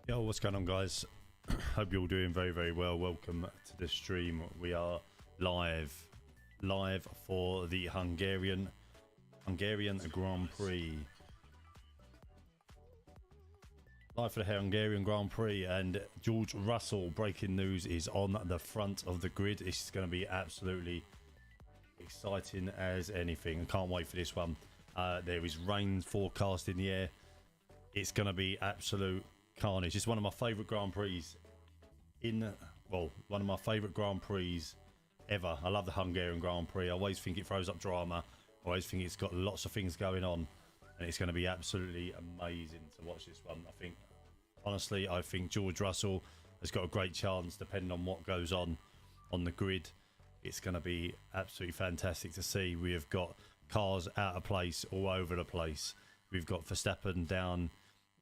Yo, what's going on, guys? Hope you're all doing very well. Welcome to the stream. We are live for the Hungarian Grand Prix. Live for the Hungarian Grand Prix, and George Russell, breaking news, is on the front of the grid. This is going to be absolutely exciting as anything. I can't wait for this one. There is rain forecast in the air. It's going to be absolute carnage. It's one of my favourite Grand Prix one of my favourite Grand Prix ever. I love the Hungarian Grand Prix. I always think it throws up drama. I always think it's got lots of things going on, and it's going to be absolutely amazing to watch this one. I think George Russell has got a great chance, depending on what goes on the grid. It's going to be absolutely fantastic to see. We have got cars out of place all over the place. We've got Verstappen down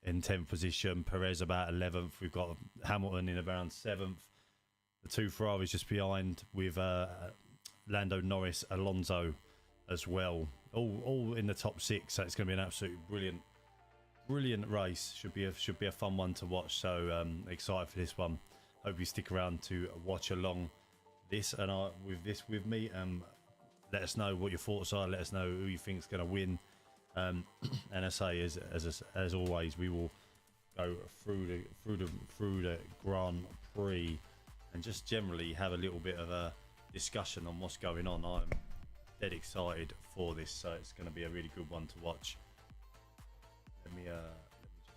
in 10th position, Perez about 11th. We've got Hamilton in around 7th. The two Ferraris just behind, with Lando Norris, Alonso as well, all in the top 6. So it's going to be an absolutely brilliant race. Should be a fun one to watch. So excited for this one. Hope you stick around to watch along this with me. Let us know what your thoughts are. Let us know who you think is going to win. And I say, as always, we will go through the Grand Prix and just generally have a little bit of a discussion on what's going on. I'm dead excited for this, so it's going to be a really good one to watch. Let me just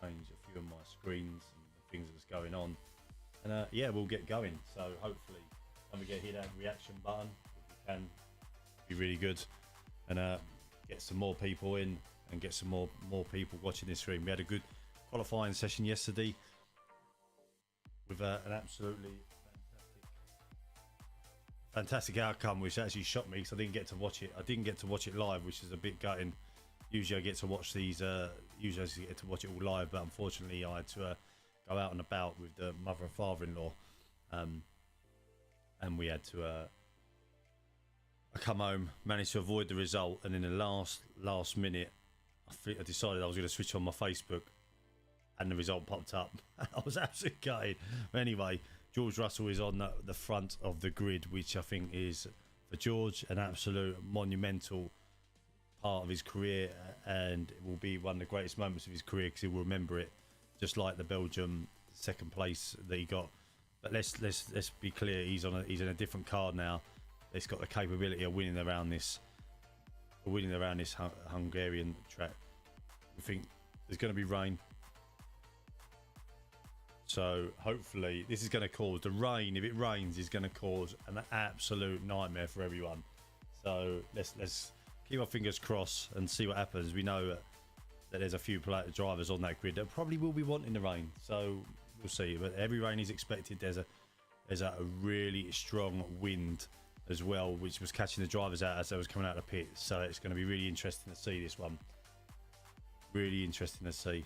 change a few of my screens and the things that's going on, and yeah, we'll get going. So hopefully, when we hit that reaction button, if we can, be really good, and get some more people in and get some more people watching this stream. We had a good qualifying session yesterday with an absolutely fantastic outcome, which actually shocked me because I didn't get to watch it. I didn't get to watch it live, which is a bit gutting. Usually I get to watch these. Usually I get to watch it all live, but unfortunately I had to go out and about with the mother and father-in-law, and we had to. I come home, managed to avoid the result, and in the last minute, I decided I was going to switch on my Facebook, and the result popped up. I was absolutely gutted. But anyway, George Russell is on the front of the grid, which I think is, for George, an absolute monumental part of his career, and it will be one of the greatest moments of his career because he will remember it, just like the Belgium second place that he got. But let's be clear, he's in a different car now. It's got the capability of winning around this Hungarian track. We think there's going to be rain, so hopefully this is going to cause the rain. If it rains, is going to cause an absolute nightmare for everyone. So let's keep our fingers crossed and see what happens. We know that there's a few drivers on that grid that probably will be wanting the rain, so we'll see. But every rain is expected. There's a really strong wind as well, which was catching the drivers out as they was coming out of the pit. So it's going to be really interesting to see this one. Really interesting to see.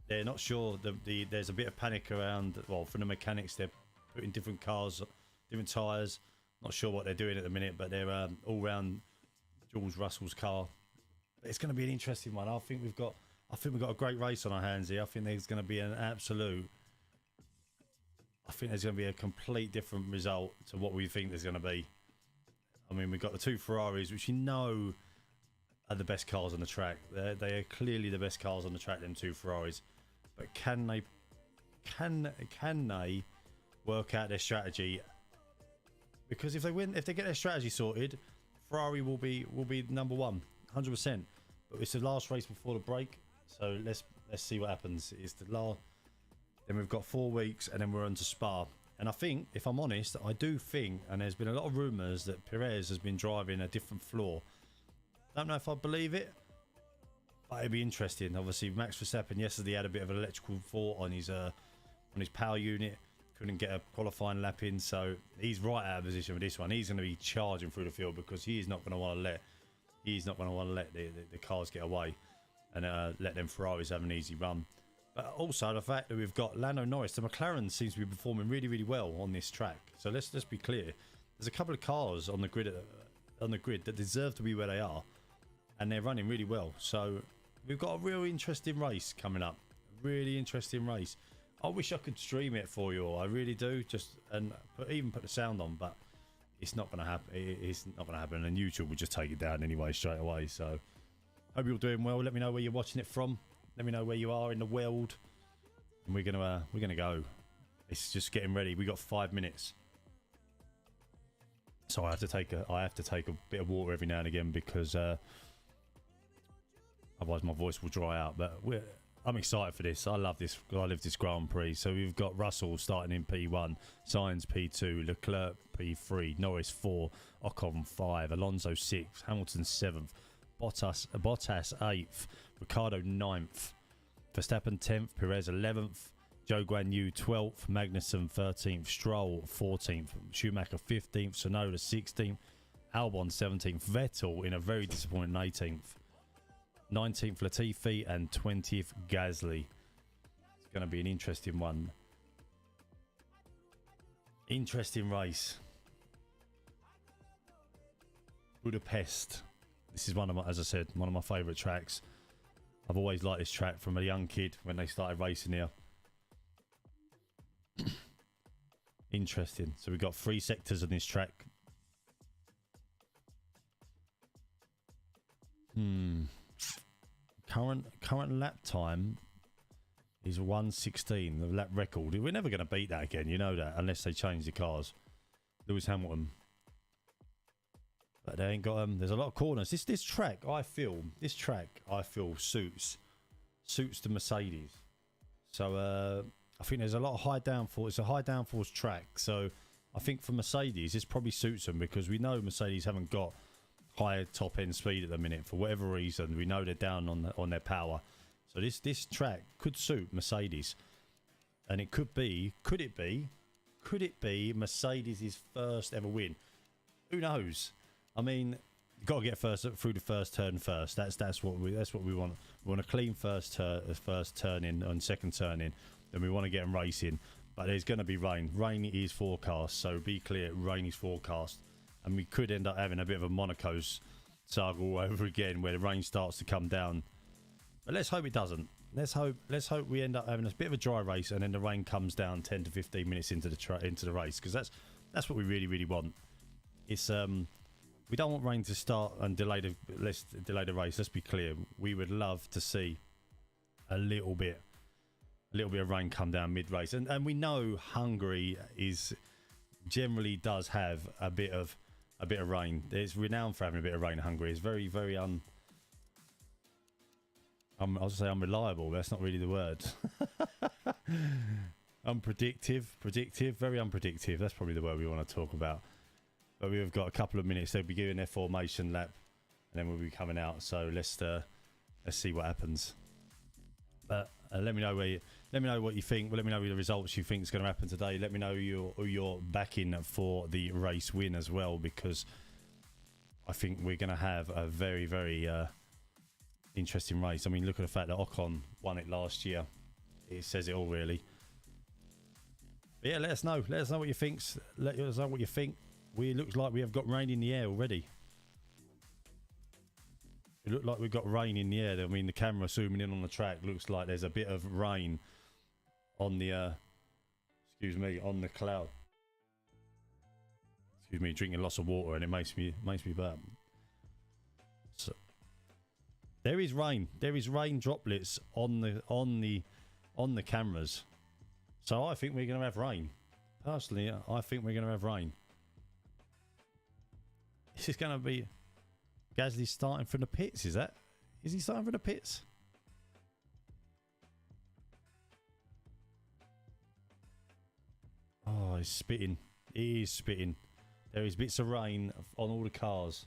They're not sure. There's a bit of panic around. Well, from the mechanics, they're putting different cars, different tyres. Not sure what they're doing at the minute, but they're all round George Russell's car. It's going to be an interesting one. I think we've got a great race on our hands here. I think there's going to be an absolute. I think there's going to be a complete different result to what we think there's going to be. I mean, we've got the two Ferraris, which you know are the best cars on the track. They are clearly the best cars on the track, them two Ferraris. But can they work out their strategy? Because if they get their strategy sorted, Ferrari will be number one, 100%. But it's the last race before the break, so let's see what happens. It's the last. Then we've got 4 weeks, and then we're on to Spa. And I think, if I'm honest, I do think, and there's been a lot of rumours that Perez has been driving a different floor. Don't know if I believe it, but it'd be interesting. Obviously, Max Verstappen yesterday had a bit of an electrical fault on his power unit. Couldn't get a qualifying lap in, so he's right out of position with this one. He's going to be charging through the field because he is not going to want to let the cars get away and let them Ferraris have an easy run. But also the fact that we've got Lando Norris, the McLaren seems to be performing really well on this track. So let's be clear. There's a couple of cars on the grid that deserve to be where they are, and they're running really well. So we've got a real interesting race coming up. Really interesting race. I wish I could stream it for you all. I really do. Just and even put the sound on, but it's not going to happen. It's not going to happen, and YouTube will just take it down anyway straight away. So hope you're doing well. Let me know where you're watching it from. Let me know where you are in the world, and we're gonna go. It's just getting ready. We got 5 minutes, so I have to take a bit of water every now and again because otherwise my voice will dry out. But I'm excited for this. I love this. I love this Grand Prix. So we've got Russell starting in P1, Sainz P2, Leclerc P3, Norris 4, Ocon 5, Alonso 6, Hamilton 7th, Bottas 8th, Ricciardo 9th, Verstappen 10th, Perez 11th, Zhou Guanyu 12th, Magnussen 13th, Stroll 14th, Schumacher 15th, Tsunoda 16th, Albon 17th, Vettel in a very disappointing 18th, 19th Latifi, and 20th Gasly. It's going to be an interesting one. Interesting race. Budapest. This is one of my, as I said, one of my favourite tracks. I've always liked this track from a young kid when they started racing here. Interesting. So we've got 3 sectors on this track. Current lap time is 1:16. The lap record. We're never going to beat that again. You know that, unless they change the cars. Lewis Hamilton. But they ain't got there's a lot of corners. This track I feel suits the Mercedes. So I think there's a lot of high downforce. It's a high downforce track. So I think for Mercedes this probably suits them because we know Mercedes haven't got high top end speed at the minute for whatever reason. We know they're down on their power. So this track could suit Mercedes. And it could it be Mercedes' first ever win? Who knows? I mean, you've got to get through the first turn first. That's what we want. We want a clean first turn in and second turn in. Then we want to get them racing. But there's going to be rain. Rain is forecast, so be clear, rain is forecast. And we could end up having a bit of a Monaco's saga all over again where the rain starts to come down. But let's hope it doesn't. Let's hope we end up having a bit of a dry race and then the rain comes down 10 to 15 minutes into the race, because that's what we really want. It's we don't want rain to start and delay the race. Let's be clear. We would love to see a little bit of rain come down mid-race, and we know Hungary generally does have a bit of rain. It's renowned for having a bit of rain in Hungary. It's very I was say unreliable, but that's not really the word. Predictive, very unpredictable. That's probably the word we want to talk about. But we've got a couple of minutes. They'll be giving their formation lap, and then we'll be coming out. So let's see what happens. But let me know what you think. Let me know the results you think is going to happen today. Let me know who you're backing for the race win as well, because I think we're going to have a very interesting race. I mean, look at the fact that Ocon won it last year. It says it all, really. But yeah, let us know. Let us know what you think. Let us know what you think. It looks like we have got rain in the air already. It looked like we've got rain in the air. I mean, the camera zooming in on the track looks like there's a bit of rain on the on the cloud. Excuse me, drinking lots of water and it makes me burp. So there is rain. There is rain droplets on the cameras. So I think we're going to have rain. Personally, I think we're going to have rain. This is going to be Gasly starting from the pits. Is he starting from the pits? Oh, he's spitting. He is spitting. There is bits of rain on all the cars.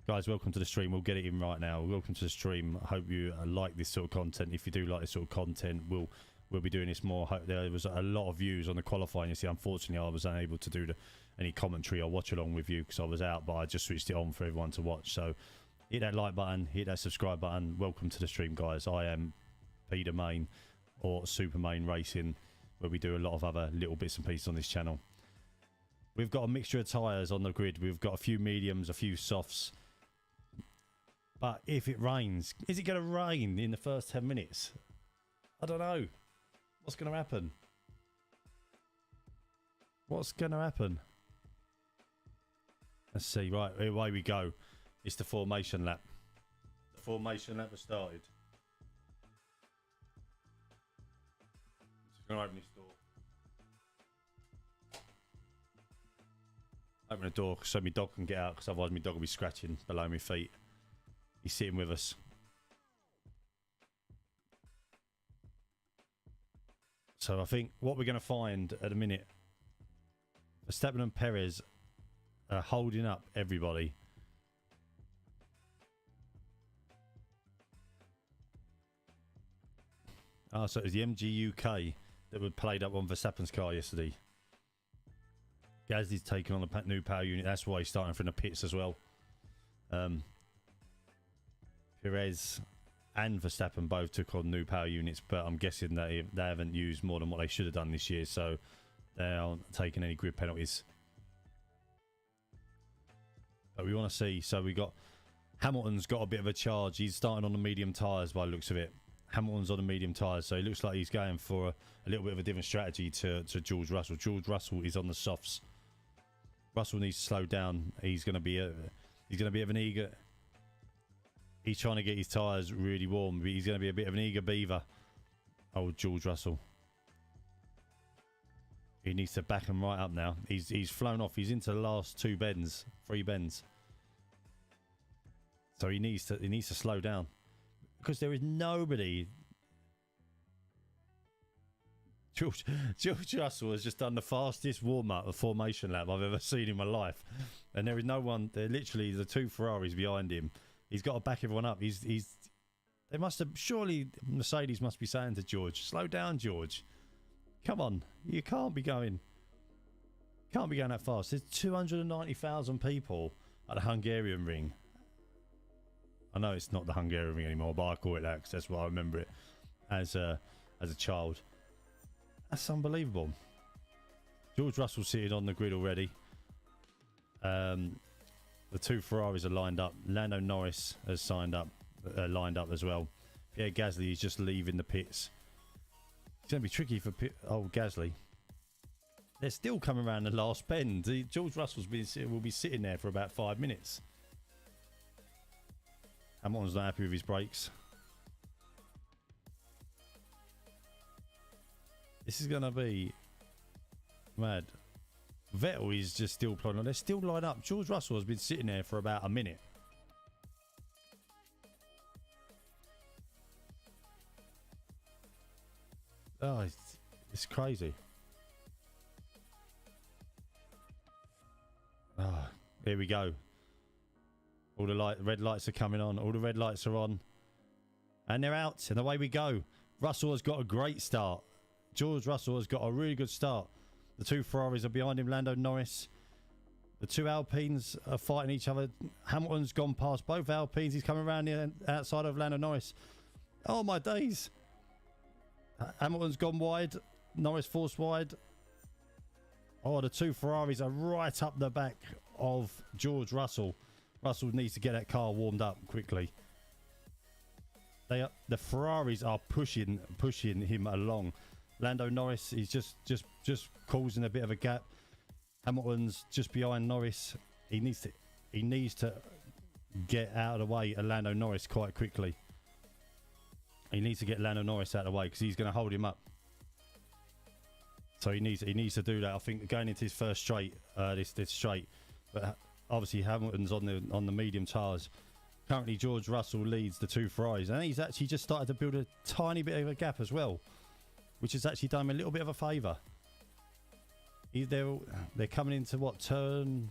Guys, welcome to the stream. We'll get it in right now. Welcome to the stream. I hope you like this sort of content. If you do like this sort of content, we'll be doing this more. There was a lot of views on the qualifying. You see, unfortunately, I was unable to do any commentary or watch along with you because I was out, but I just switched it on for everyone to watch. So hit that like button, hit that subscribe button. Welcome to the stream, guys. I am Peter Mayne, or SuperMayne Racing, where we do a lot of other little bits and pieces on this channel. We've got a mixture of tyres on the grid. We've got a few mediums, a few softs. But if it rains, is it going to rain in the first 10 minutes? I don't know. What's going to happen? What's going to happen? Let's see. Right, away we go. It's the formation lap. The formation lap has started. Just going to open this door. Open the door so my dog can get out, because otherwise my dog will be scratching below my feet. He's sitting with us. So I think what we're going to find at a minute, Verstappen and Perez are holding up everybody. Oh, so it was the MG UK that were played up on Verstappen's car yesterday. Gasly's taking on the new power unit. That's why he's starting from the pits as well. Perez and Verstappen both took on new power units, but I'm guessing they haven't used more than what they should have done this year, so they aren't taking any grid penalties. But we want to see. So we got Hamilton's got a bit of a charge. He's starting on the medium tyres by the looks of it. Hamilton's on the medium tyres, so it looks like he's going for a little bit of a different strategy to George Russell. George Russell is on the softs. Russell needs to slow down. He's going to be of an eager. He's trying to get his tyres really warm, but he's going to be a bit of an eager beaver. Oh, George Russell. He needs to back him right up now. He's flown off. He's into the last three bends. So he needs to slow down, because there is nobody. George Russell has just done the fastest warm-up of formation lap I've ever seen in my life, and there is no one. They're literally the two Ferraris behind him. He's got to back everyone up. They must have, surely Mercedes must be saying to George, slow down, George. Come on, you can't be going that fast. There's 290,000 people at the Hungarian ring. I know it's not the Hungarian ring anymore, but I call it that because that's what I remember it as a child. That's unbelievable. George Russell sitting on the grid already. The two Ferraris are lined up. Lando Norris has lined up as well. Pierre Gasly is just leaving the pits. It's going to be tricky for Gasly. They're still coming around the last bend. George Russell will be sitting there for about 5 minutes. Hamilton's not happy with his brakes. This is going to be mad. Vettel is just still plodding on. They're still lined up. George Russell has been sitting there for about a minute. Oh, it's crazy. Oh, here we go. All the red lights are coming on. All the red lights are on. And they're out. And away we go. Russell has got a great start. George Russell has got a really good start. The two Ferraris are behind him. Lando Norris. The two Alpines are fighting each other. Hamilton's gone past both Alpines. He's coming around the outside of Lando Norris. Oh, my days. Hamilton's gone wide. Norris forced wide. Oh, the two Ferraris are right up the back of George Russell. Russell needs to get that car warmed up quickly. The Ferraris are pushing him along. Lando Norris is just causing a bit of a gap. Hamilton's just behind Norris. He needs to get out of the way of Lando Norris quite quickly. He needs to get Lando Norris out of the way because he's going to hold him up. So he needs to do that. I think going into his first straight, this straight, but obviously Hamilton's on the medium tyres. Currently, George Russell leads the two Ferraris, and he's actually just started to build a tiny bit of a gap as well, which has actually done him a little bit of a favour. They're coming into what, turn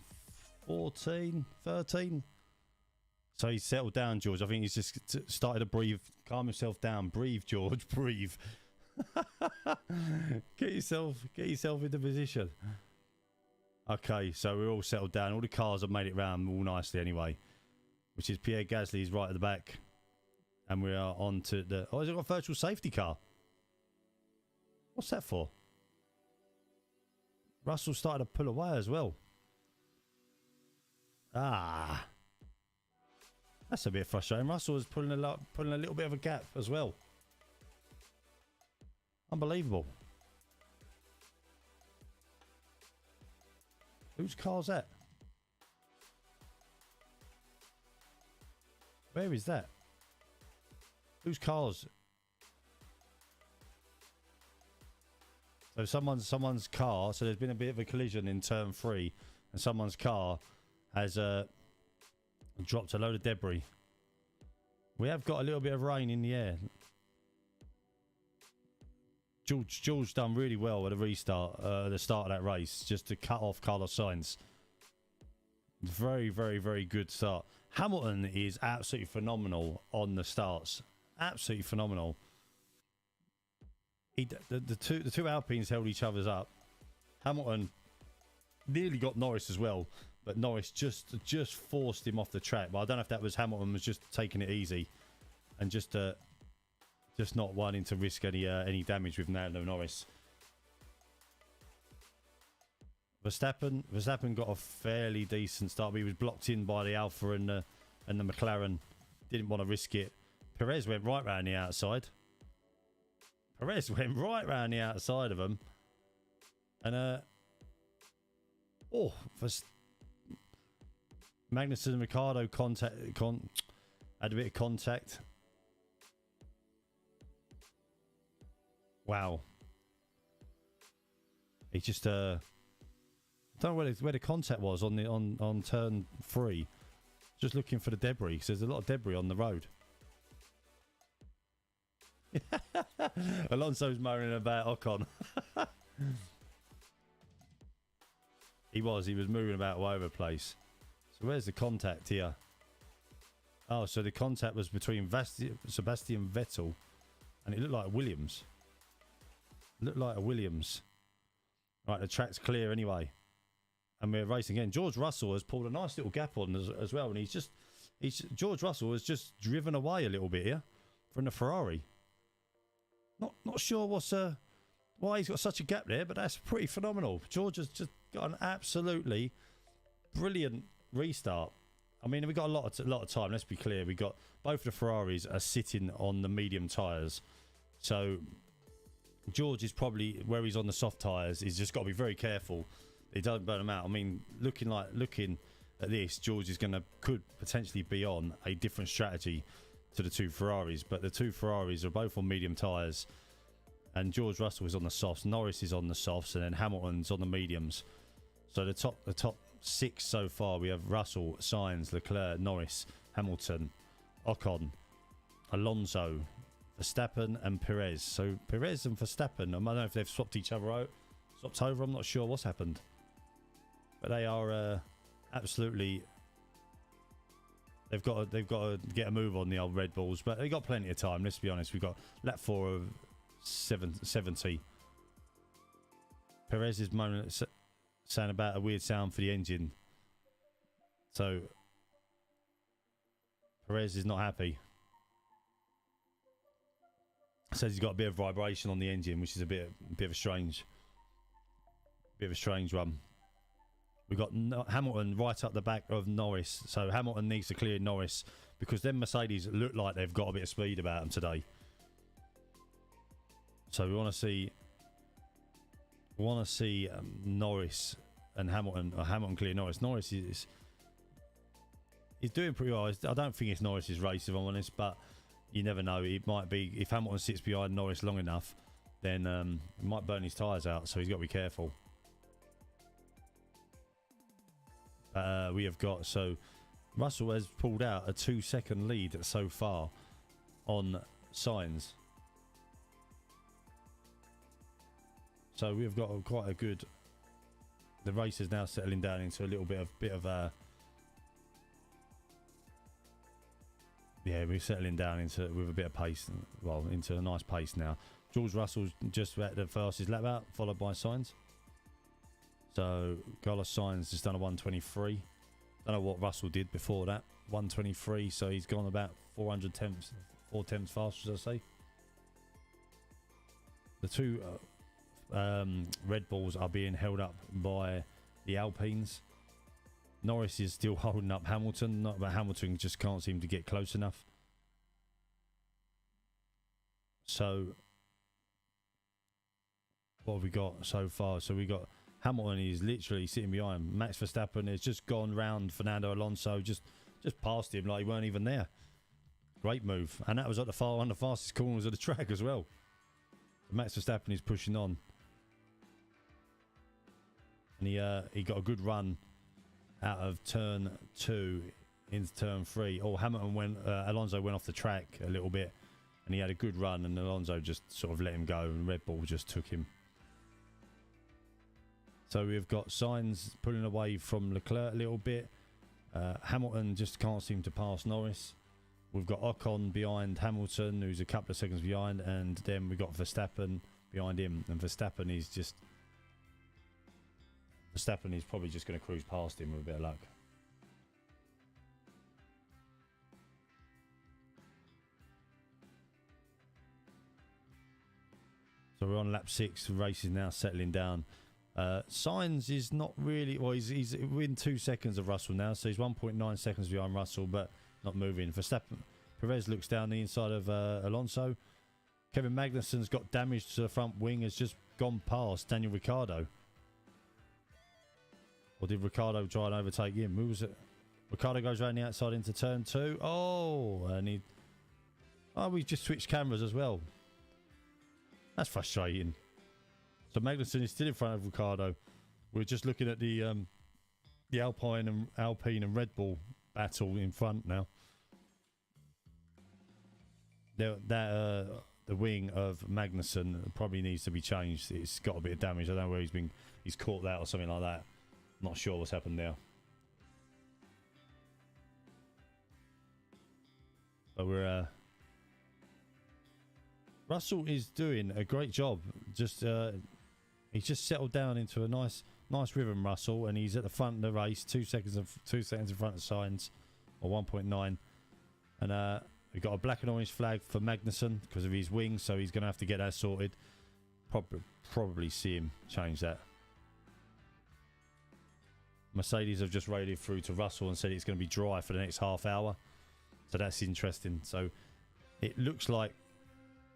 14, 13? So he's settled down, George. I think he's just started to breathe, calm himself down. Breathe, George, breathe. Get yourself into position. Okay, so we're all settled down. All the cars have made it round all nicely anyway, which is Pierre Gasly's right at the back, and we are on to the. Oh, has it got a virtual safety car? What's that for? Russell started to pull away as well. That's a bit frustrating. Russell was pulling a little bit of a gap as well. Unbelievable. Whose car's that? Where is that? Whose car's? So someone's car. So there's been a bit of a collision in turn 3, and someone's car has dropped a load of debris. We have got a little bit of rain in the air. George done really well at the restart, the start of that race, just to cut off Carlos Sainz. Very, very, very good start. Hamilton is absolutely phenomenal on the starts. Absolutely phenomenal. The two Alpines held each other's up. Hamilton nearly got Norris as well, but Norris just forced him off the track. But I don't know if that was Hamilton was just taking it easy and just not wanting to risk any damage with Lando Norris. Verstappen got a fairly decent start. He was blocked in by the Alpha and the McLaren. Didn't want to risk it. Perez went right round the outside. Perez went right round the outside of him. And Magnussen and Ricciardo had a bit of contact. Wow. He just I don't know where the contact was on turn 3. Just looking for the debris because there's a lot of debris on the road. Alonso's moaning about Ocon. He was moving about all over the place. So where's the contact here? Oh, so the contact was between Sebastian Vettel and it looked like Williams. Looked like a Williams. Right, the track's clear anyway. And we're racing again. George Russell has pulled a nice little gap on as well. And George Russell has just driven away a little bit here from the Ferrari. Not sure why he's got such a gap there, but that's pretty phenomenal. George has just got an absolutely brilliant restart. I mean, we've got a lot of time. Let's be clear. We got both of the Ferraris are sitting on the medium tyres. So George is probably where he's on the soft tyres. He's just got to be very careful. He doesn't burn them out. I mean, looking at this, George could potentially be on a different strategy to the two Ferraris, but the two Ferraris are both on medium tyres, and George Russell is on the softs, Norris is on the softs, and then Hamilton's on the mediums. So the top 6 so far, we have Russell, Sainz, Leclerc, Norris, Hamilton, Ocon, Alonso, Verstappen, and Perez. So Perez and Verstappen, I don't know if they've swapped over. I'm not sure what's happened, but they are absolutely. They've got to get a move on the old Red Bulls, but they've got plenty of time. Let's be honest. We've got lap 4 of 70. Perez is saying about a weird sound for the engine. So Perez is not happy. Says he's got a bit of vibration on the engine, which is a bit of a strange one. We've got Hamilton right up the back of Norris. So Hamilton needs to clear Norris because them Mercedes look like they've got a bit of speed about them today. So we want to see Norris and Hamilton clear Norris. Norris is doing pretty well. I don't think it's Norris's race, if I'm honest, but you never know. It might be if Hamilton sits behind Norris long enough, then he might burn his tyres out. So he's got to be careful. We have got, so Russell has pulled out a 2-second lead so far on Sainz. So we've got quite a good. The race is now settling down into a little bit of yeah, we're settling down with a bit of pace. Well, into a nice pace now. George Russell's just at the fastest lap out, followed by Sainz. So Carlos Sainz has done a 123. Don't know what Russell did before that. 123. So he's gone about 4 tenths faster, as I say. The two Red Bulls are being held up by the Alpines. Norris is still holding up Hamilton, but Hamilton just can't seem to get close enough. So, what have we got so far? So we got Hamilton is literally sitting behind. Max Verstappen has just gone round Fernando Alonso, just past him like he weren't even there. Great move. And that was at one of the fastest corners of the track as well. Max Verstappen is pushing on. And he got a good run out of turn 2 into turn 3. Oh, Alonso went off the track a little bit. And he had a good run, and Alonso just sort of let him go, and Red Bull just took him. So we've got Sainz pulling away from Leclerc a little bit. Hamilton just can't seem to pass Norris. We've got Ocon behind Hamilton, who's a couple of seconds behind, and then we've got Verstappen behind him. And Verstappen is probably just going to cruise past him with a bit of luck. So we're on lap 6. The race is now settling down. Sainz is not really... Well, he's within 2 seconds of Russell now, so he's 1.9 seconds behind Russell, but not moving. Verstappen, Perez looks down the inside of Alonso. Kevin Magnussen's got damage to the front wing, has just gone past Daniel Ricciardo. Or did Ricciardo try and overtake him? Who was it? Ricciardo goes around the outside into turn 2. Oh, and we just switched cameras as well. That's frustrating. So Magnussen is still in front of Ricciardo. We're just looking at the Alpine and Red Bull battle in front now. The wing of Magnussen probably needs to be changed. It's got a bit of damage. I don't know where he's caught that or something like that. Not sure what's happened there. But we're Russell is doing a great job. He's just settled down into a nice rhythm, Russell, and he's at the front of the race, 2 seconds in front of Sainz, or 1.9. And we've got a black and orange flag for Magnussen because of his wings, so he's going to have to get that sorted. Probably see him change that. Mercedes have just radioed through to Russell and said it's going to be dry for the next half hour, so that's interesting. So it looked like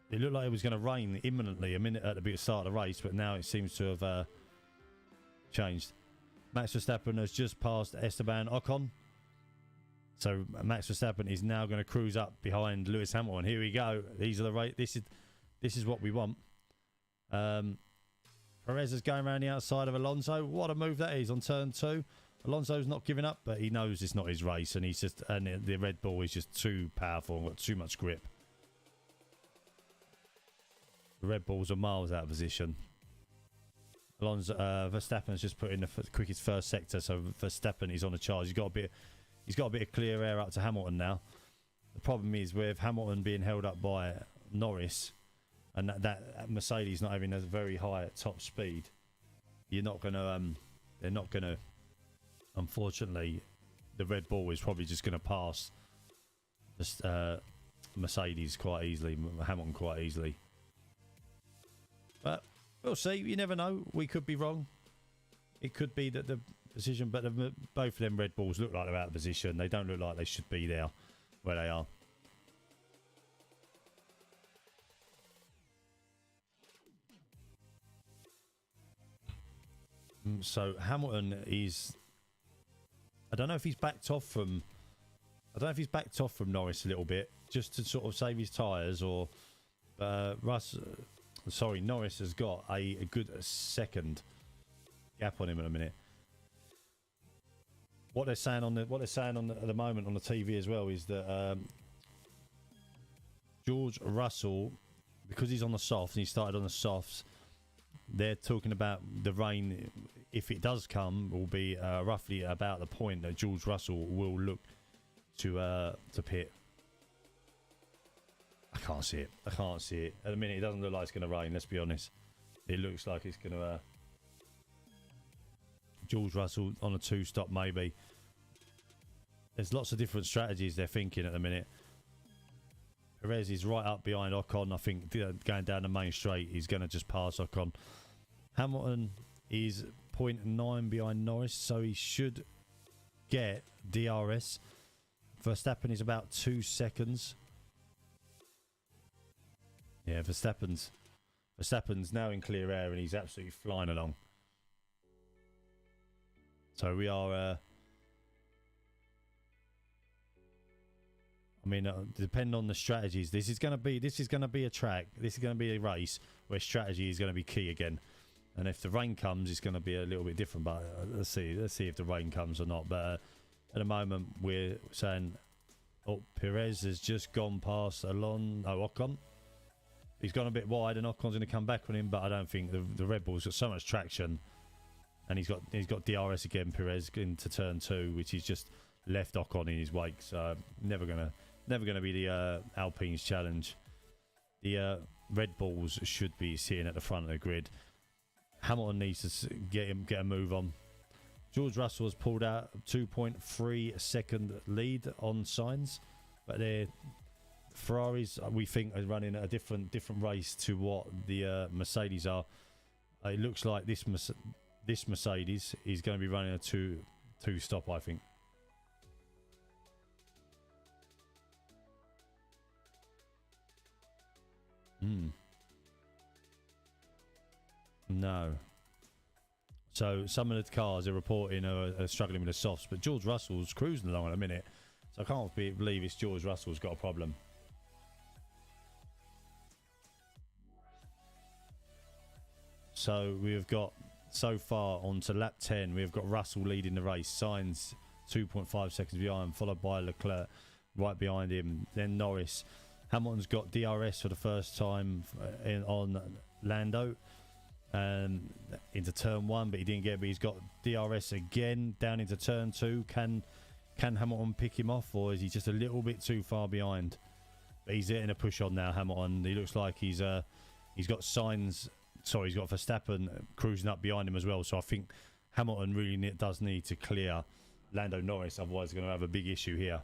it was going to rain imminently a minute at the start of the race, but now it seems to have changed. Max Verstappen has just passed Esteban Ocon. So Max Verstappen is now going to cruise up behind Lewis Hamilton. Here we go. These are the this is what we want. Perez is going around the outside of Alonso. What a move that is on turn 2. Alonso's not giving up, but he knows it's not his race, and the Red Bull is just too powerful and got too much grip. The Red Bulls are miles out of position. Verstappen's just put in the quickest first sector, so Verstappen is on a charge. He's got a bit of clear air up to Hamilton now. The problem is with Hamilton being held up by Norris, and that Mercedes not having a very high top speed, they're not gonna. Unfortunately, the Red Bull is probably just gonna pass Mercedes quite easily, Hamilton quite easily. But we'll see. You never know. We could be wrong. It could be that the position, but both of them Red Bulls look like they're out of position. They don't look like they should be there where they are. So Hamilton is... I don't know if he's backed off from Norris a little bit just to sort of save his tyres, or Norris has got a good second gap on him in a minute. What they're saying at the moment on the TV as well is that George Russell, because he's on the softs and he started on the softs, they're talking about the rain, if it does come, will be roughly about the point that George Russell will look to pit. I can't see it. At the minute, it doesn't look like it's going to rain, let's be honest. It looks like it's going to... George Russell on a 2-stop maybe. There's lots of different strategies they're thinking at the minute. Perez is right up behind Ocon. I think going down the main straight, he's going to just pass Ocon. Hamilton is 0.9 behind Norris, so he should get DRS. Verstappen is about 2 seconds. Yeah, Verstappen's now in clear air and he's absolutely flying along. So we are. I mean, depending on the strategies, this is going to be a track. This is going to be a race where strategy is going to be key again. And if the rain comes, it's going to be a little bit different. But let's see if the rain comes or not. But at the moment, we're saying, oh, Perez has just gone past Ocon. He's gone a bit wide, and Ocon's going to come back on him. But I don't think the Red Bull's got so much traction, and he's got DRS again. Perez into turn 2, which he's just left Ocon in his wake. So never gonna be the Alpine's challenge. The Red Bulls should be sitting at the front of the grid. Hamilton needs to get a move on. George Russell has pulled out 2.3 second lead on Sainz, but they're Ferraris, we think, are running a different race to what the Mercedes are. It looks like this Mercedes is going to be running a two stop, I think. No. So some of the cars are reporting are struggling with the softs, but George Russell's cruising along in a minute. So I can't believe it's George Russell's got a problem. So we've got, so far on to lap 10, we've got Russell leading the race. Sainz 2.5 seconds behind, followed by Leclerc right behind him. Then Norris. Hamilton's got DRS for the first time on Lando into turn 1, but he didn't get it. But he's got DRS again down into turn 2. Can Hamilton pick him off, or is he just a little bit too far behind? But he's getting a push on now, Hamilton. He looks like he's got Sainz. Sorry, he's got Verstappen cruising up behind him as well. So I think Hamilton really does need to clear Lando Norris, otherwise he's going to have a big issue here.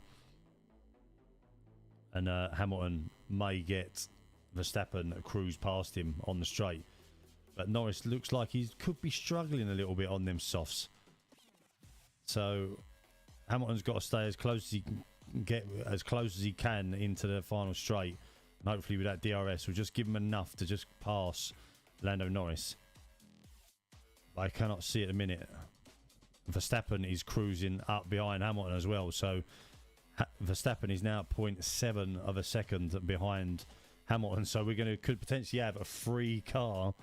And Hamilton may get Verstappen cruise past him on the straight. But Norris looks like he could be struggling a little bit on them softs. So Hamilton's got to stay as close as he can get, as close as he can into the final straight. And hopefully with that DRS will just give him enough to just pass Lando Norris. But I cannot see at the minute. Verstappen is cruising up behind Hamilton as well. So Verstappen is now 0.7 of a second behind Hamilton. So we're could potentially have a 3-car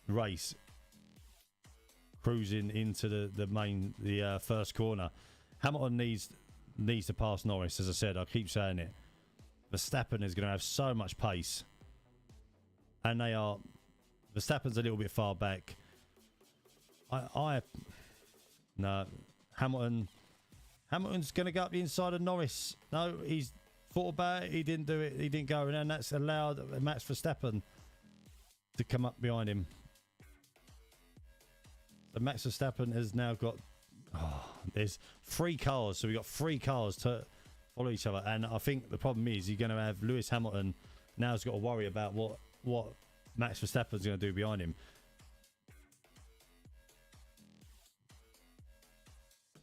race cruising into the first corner. Hamilton needs to pass Norris, as I said. I keep saying it. Verstappen is going to have so much pace, and Verstappen's a little bit far back. No, Hamilton's going to go up the inside of Norris. No, he's thought about it. He didn't do it. He didn't go, and that's allowed Max Verstappen to come up behind him. So Max Verstappen has now got. There's 3 cars, so we've got 3 cars to follow each other, and I think the problem is you're going to have Lewis Hamilton now has got to worry about what Max Verstappen's going to do behind him.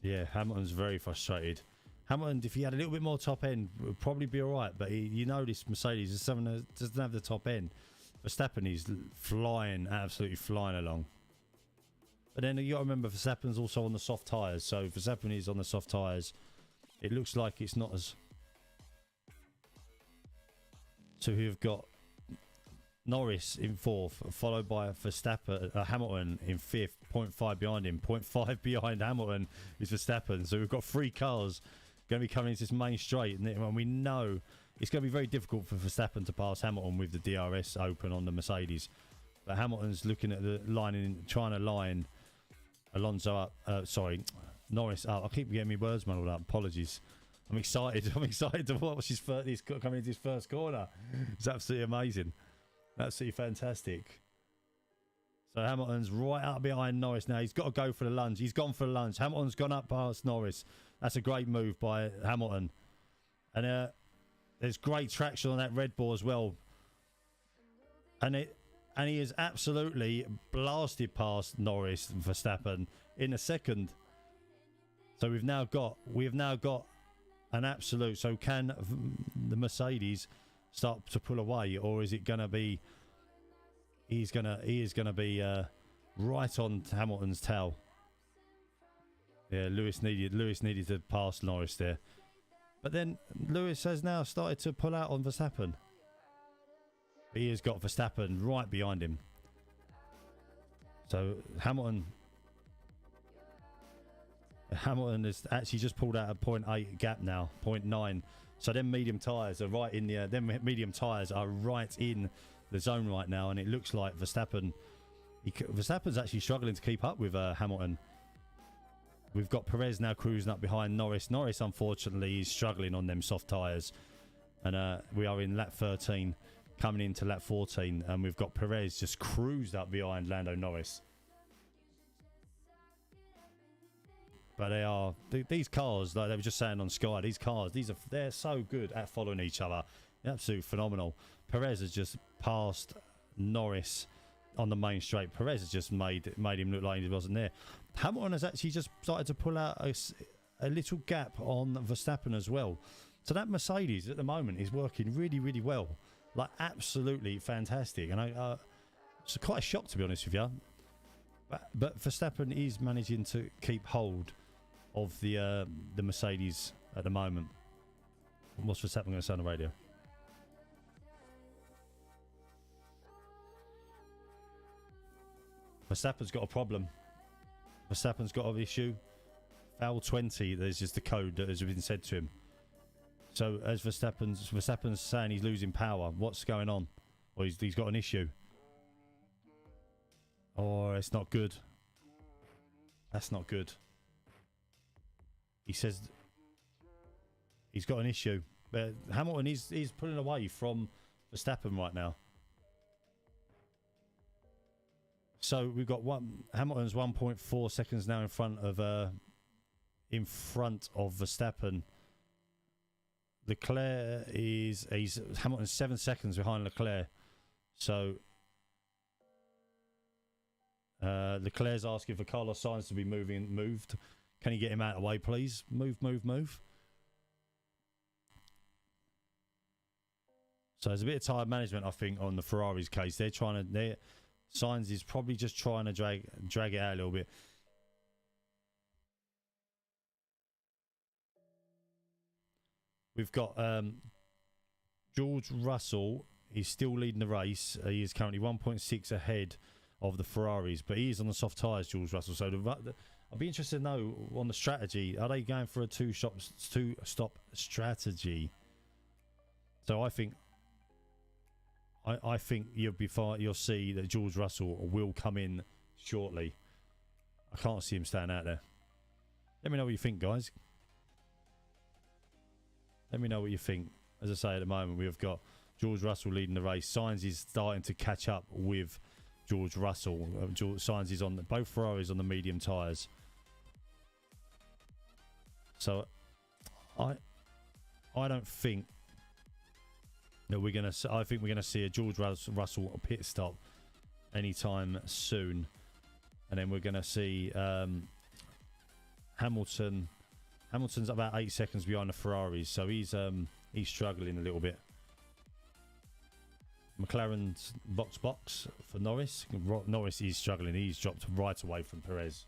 Yeah, Hamilton's very frustrated. Hamilton, if he had a little bit more top end, would probably be all right. But this Mercedes is something that doesn't have the top end. Verstappen is absolutely flying along. But then you got to remember, Verstappen's also on the soft tyres. So Verstappen is on the soft tyres. It looks like it's not as. So we've got Norris in 4th, followed by Hamilton in 5th, 0.5 behind him. 0.5 behind Hamilton is Verstappen. So we've got 3 cars going to be coming into this main straight, and we know it's going to be very difficult for Verstappen to pass Hamilton with the DRS open on the Mercedes. But Hamilton's looking at the trying to line Alonso up. Norris up. I keep getting my words muddled up. Apologies. I'm excited. I'm excited to watch his coming into his first corner. It's absolutely amazing. Absolutely fantastic. So Hamilton's right up behind Norris now. He's got to go for the lunge. He's gone for the lunge. Hamilton's gone up past Norris. That's a great move by Hamilton. And there's great traction on that Red Bull as well. And he is absolutely blasted past Norris and Verstappen in a second. So we have now got an absolute. So can the Mercedes start to pull away, or is it going to be? He is going to be right on Hamilton's tail. Yeah, Lewis needed to pass Norris there, but then Lewis has now started to pull out on Verstappen. He has got Verstappen right behind him. So Hamilton has actually just pulled out a 0.8 gap now, 0.9. So them medium tyres are right in the medium tyres are right in the zone right now, and it looks like Verstappen's actually struggling to keep up with Hamilton. We've got Perez now cruising up behind Norris. Norris, unfortunately, is struggling on them soft tyres, and we are in lap 13, coming into lap 14, and we've got Perez just cruised up behind Lando Norris. But these cars, like they were just saying on Sky, they're so good at following each other. Absolutely phenomenal. Perez has just passed Norris on the main straight. Perez has just made him look like he wasn't there. Hamilton has actually just started to pull out a little gap on Verstappen as well. So that Mercedes at the moment is working really, really well. Like absolutely fantastic. And it's quite a shock, to be honest with you. But Verstappen is managing to keep hold of the Mercedes at the moment. What's Verstappen going to say on the radio? Verstappen's got a problem. Verstappen's got an issue. Foul 20, there's just the code that has been said to him. So as Verstappen's saying he's losing power, what's going on? Or he's got an issue. Or it's not good. That's not good. He says he's got an issue. But Hamilton is pulling away from Verstappen right now. So we've got Hamilton's 1.4 seconds now in front of Verstappen. Leclerc he's Hamilton's 7 seconds behind Leclerc. So Leclerc's asking for Carlos Sainz to be moved. Can you get him out of the way, please? Move. So there's a bit of tire management, I think, on the Ferrari's case. Sainz is probably just trying to drag it out a little bit. We've got George Russell. He's still leading the race. He is currently 1.6 ahead of the Ferraris, but he is on the soft tyres, George Russell. So I'd be interested to know on the strategy. Are they going for a two-stop strategy? So I think you'll see that George Russell will come in shortly. I can't see him staying out there. Let me know what you think, guys. Let me know what you think. As I say, at the moment, we've got George Russell leading the race. Sainz is starting to catch up with George Russell. Sainz is on both Ferraris on the medium tyres. So I don't think that I think we're gonna see a George Russell pit stop anytime soon, and then we're gonna see Hamilton's about 8 seconds behind the Ferraris, so he's struggling a little bit. McLaren's box for Norris. Norris is struggling. He's dropped right away from Perez.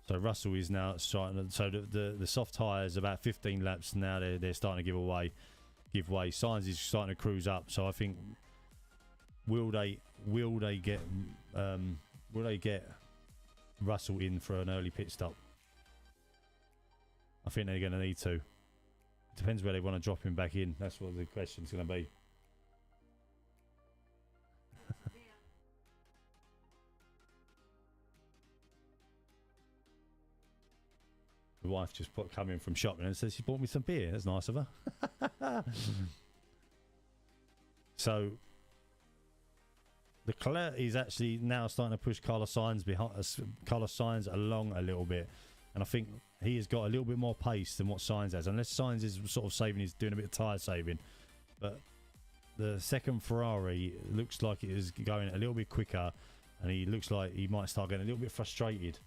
So Russell is now starting. So the soft tyres about 15 laps now. They're starting to give way. Sainz is starting to cruise up. So I think will they get Russell in for an early pit stop? I think they're going to need to. Depends where they want to drop him back in. That's what the question's going to be. The wife just come in from shopping and says she bought me some beer. That's nice of her. So Leclerc is actually now starting to push Carlos Sainz along a little bit, and I think he has got a little bit more pace than what Sainz has, unless Sainz is sort of doing a bit of tyre saving. But the second Ferrari looks like it is going a little bit quicker. and he looks like he might start getting a little bit frustrated.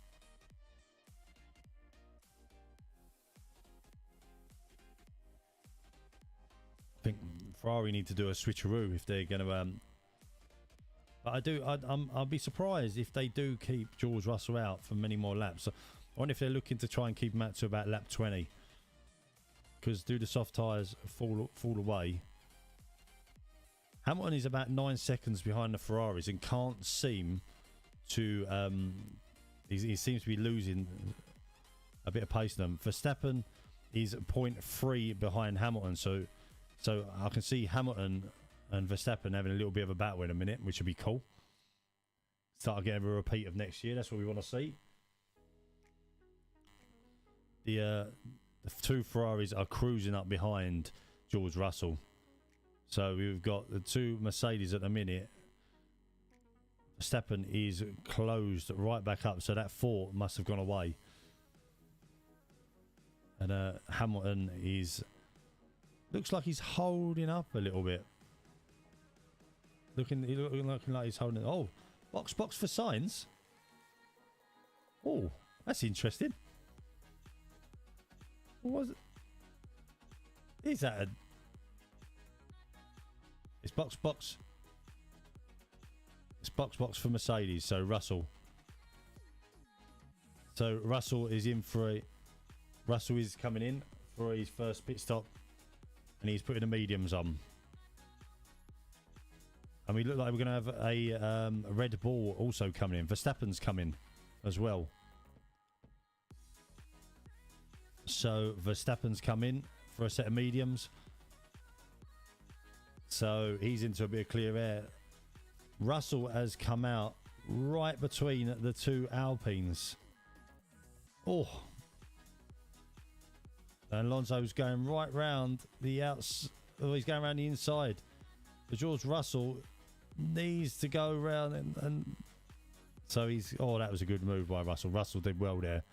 I think Ferrari need to do a switcheroo if they're going to. But I'll be surprised if they do keep George Russell out for many more laps. I wonder if they're looking to try and keep him out to about lap 20. Because do the soft tyres fall away? Hamilton is about 9 seconds behind the Ferraris and can't seem to. He seems to be losing a bit of pace to them. Verstappen is 0.3 behind Hamilton, so I can see Hamilton and Verstappen having a little bit of a battle in a minute, which would be cool. Start getting a repeat of next year. That's what we want to see. The two Ferraris are cruising up behind George Russell. So we've got the two Mercedes at the minute. Verstappen is closed right back up, so that 4 must have gone away. And Hamilton looks like he's holding up a little bit. Looking like he's holding. Oh, box for Sainz. Oh, that's interesting. What was it? Is that a? It's box. It's box for Mercedes. So Russell. So Russell is in for a. Russell is coming in for his first pit stop, and he's putting the mediums on. And we look like we're going to have a Red Bull also coming in. Verstappen's coming as well. So Verstappen's come in for a set of mediums. So he's into a bit of clear air. Russell has come out right between the two Alpines. Oh. And Alonso's going right round the outs. Oh, he's going around the inside. But George Russell needs to go around and so he's. Oh, that was a good move by Russell. Russell did well there.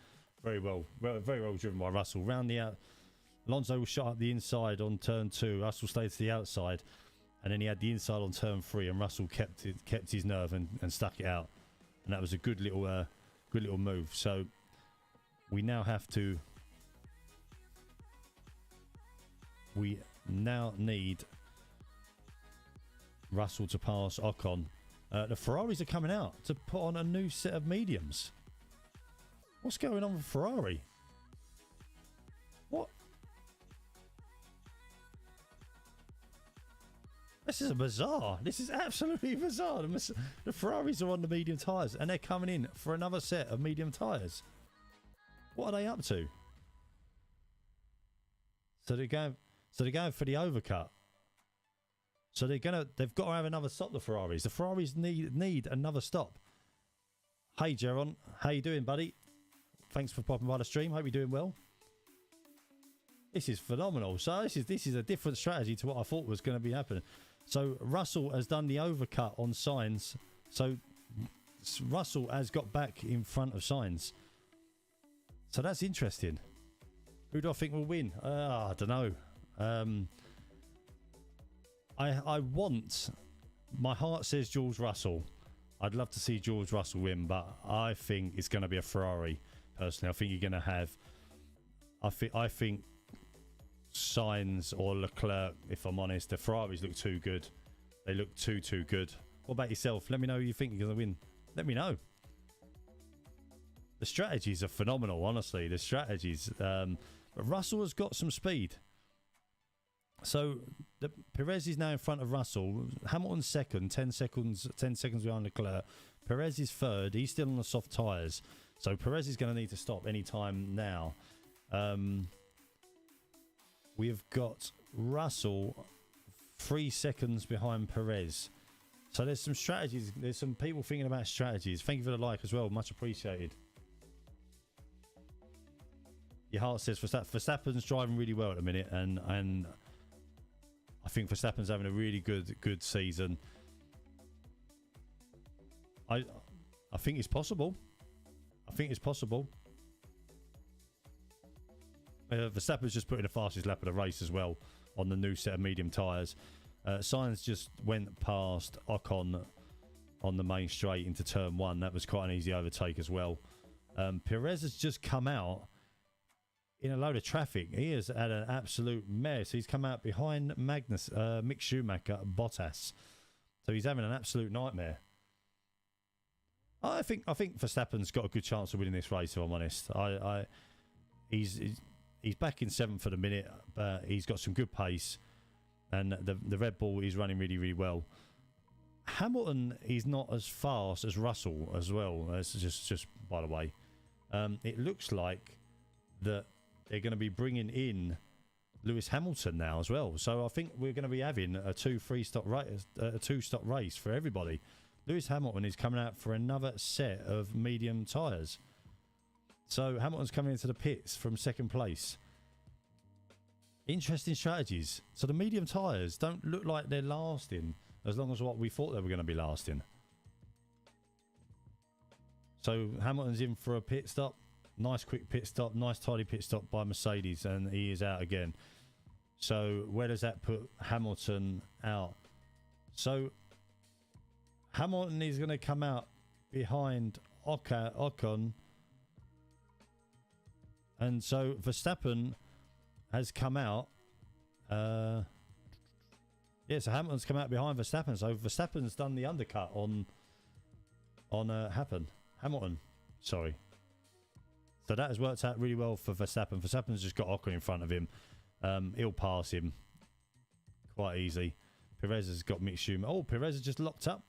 Very well driven by Russell. Round the out. Alonso was shot up the inside on turn 2. Russell stayed to the outside. And then he had the inside on turn 3, and Russell kept his nerve and stuck it out. And that was a good little move. So we now have to. We now need Russell to pass Ocon. The Ferraris are coming out to put on a new set of mediums. What's going on with Ferrari? What? This is bizarre. This is absolutely bizarre. The Ferraris are on the medium tyres and they're coming in for another set of medium tyres. What are they up to? So they're going for the overcut. So they've got to have another stop, the Ferraris. The Ferraris need another stop. Hey Jaron, how you doing, buddy? Thanks for popping by the stream. Hope you're doing well. This is phenomenal. So this is a different strategy to what I thought was going to be happening. So Russell has done the overcut on Sainz. So Russell has got back in front of Sainz. So that's interesting. Who do I think will win? I don't know. I want. My heart says George Russell. I'd love to see George Russell win, but I think it's going to be a Ferrari. Personally, I think you're going to have. I think Sainz or Leclerc. If I'm honest, the Ferraris look too good. They look too good. What about yourself? Let me know who you think you're going to win. Let me know. The strategies are phenomenal, honestly. The strategies. But Russell has got some speed. So Perez is now in front of Russell. Hamilton's second, 10 seconds behind Leclerc. Perez is third. He's still on the soft tyres. So Perez is going to need to stop any time now. We've got Russell 3 seconds behind Perez. So there's some strategies. There's some people thinking about strategies. Thank you for the like as well. Much appreciated. Your heart says Verstappen's driving really well at the minute, and I think Verstappen's having a really good season. I think it's possible. Verstappen's just put in the fastest lap of the race as well on the new set of medium tyres. Sainz just went past Ocon on the main straight into turn 1. That was quite an easy overtake as well. Perez has just come out in a load of traffic. He has had an absolute mess. He's come out behind Mick Schumacher, Bottas. So he's having an absolute nightmare. I think Verstappen's got a good chance of winning this race, if I'm honest. He's back in 7th at the minute, but he's got some good pace, and the Red Bull is running really, really well. Hamilton is not as fast as Russell as well. That's just by the way. It looks like that they're going to be bringing in Lewis Hamilton now as well. So I think we're going to be having a 2-stop race for everybody. Lewis Hamilton is coming out for another set of medium tyres. So Hamilton's coming into the pits from 2nd place. Interesting strategies. So the medium tyres don't look like they're lasting as long as what we thought they were going to be lasting. So Hamilton's in for a pit stop. Nice quick pit stop. Nice tidy pit stop by Mercedes, and he is out again. So where does that put Hamilton out? So Hamilton is going to come out behind Ocon. And so Verstappen has come out. So Hamilton's come out behind Verstappen. So Verstappen's done the undercut on Hamilton. Sorry. So that has worked out really well for Verstappen. Verstappen's just got Ocon in front of him. He'll pass him quite easy. Perez has got Mick Schumacher. Oh, Perez has just locked up.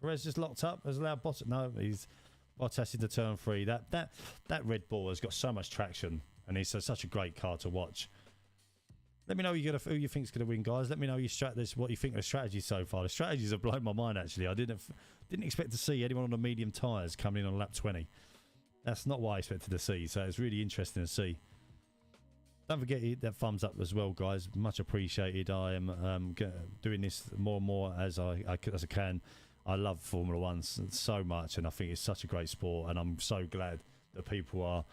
Has allowed Bottas. No, he's Bottas into turn 3. That Red Bull has got so much traction, and it's such a great car to watch. Let me know who you think's going to win, guys. Let me know what you think of the strategy so far. The strategies have blown my mind, actually. I didn't expect to see anyone on the medium tyres coming in on lap 20. That's not what I expected to see, so it's really interesting to see. Don't forget to hit that thumbs up as well, guys. Much appreciated. I am doing this more and more as I can. I love Formula 1 so much, and I think it's such a great sport, and I'm so glad that people are...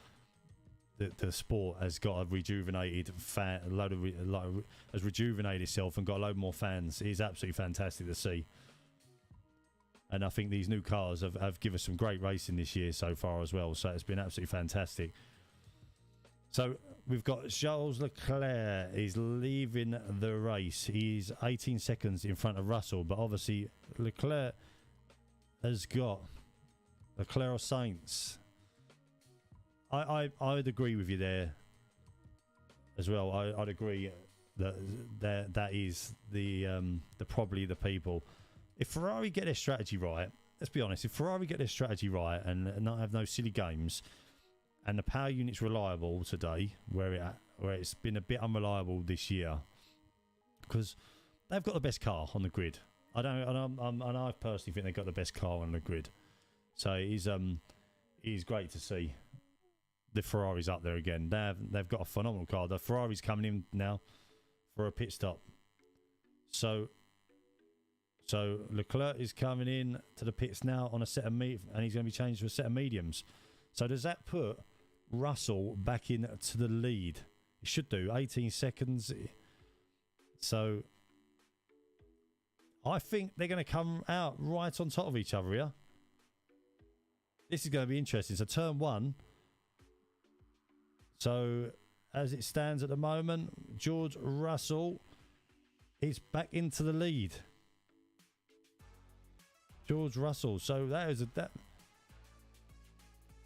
The sport has got a rejuvenated has rejuvenated itself and got a load more fans. It is absolutely fantastic to see. And I think these new cars have given us some great racing this year so far as well. So it's been absolutely fantastic. So we've got Charles Leclerc is leaving the race. He's 18 seconds in front of Russell, but obviously Leclerc has got Leclerc or Sainz. I'd agree with you there as well. I'd agree that is the probably the people. If Ferrari get their strategy right, let's be honest. If Ferrari get their strategy right and not have no silly games, and the power unit's reliable today, where it's been a bit unreliable this year, because they've got the best car on the grid. I personally think they've got the best car on the grid. So it is great to see the Ferrari's up there again. They've got a phenomenal car. The Ferrari's coming in now for a pit stop. So Leclerc is coming in to the pits now on a set of and he's going to be changed to a set of mediums. So does that put Russell back in to the lead? It should do. 18 seconds. So I think they're going to come out right on top of each other here. This is going to be interesting. So turn 1. So as it stands at the moment, George Russell is back into the lead. George Russell. So that is that.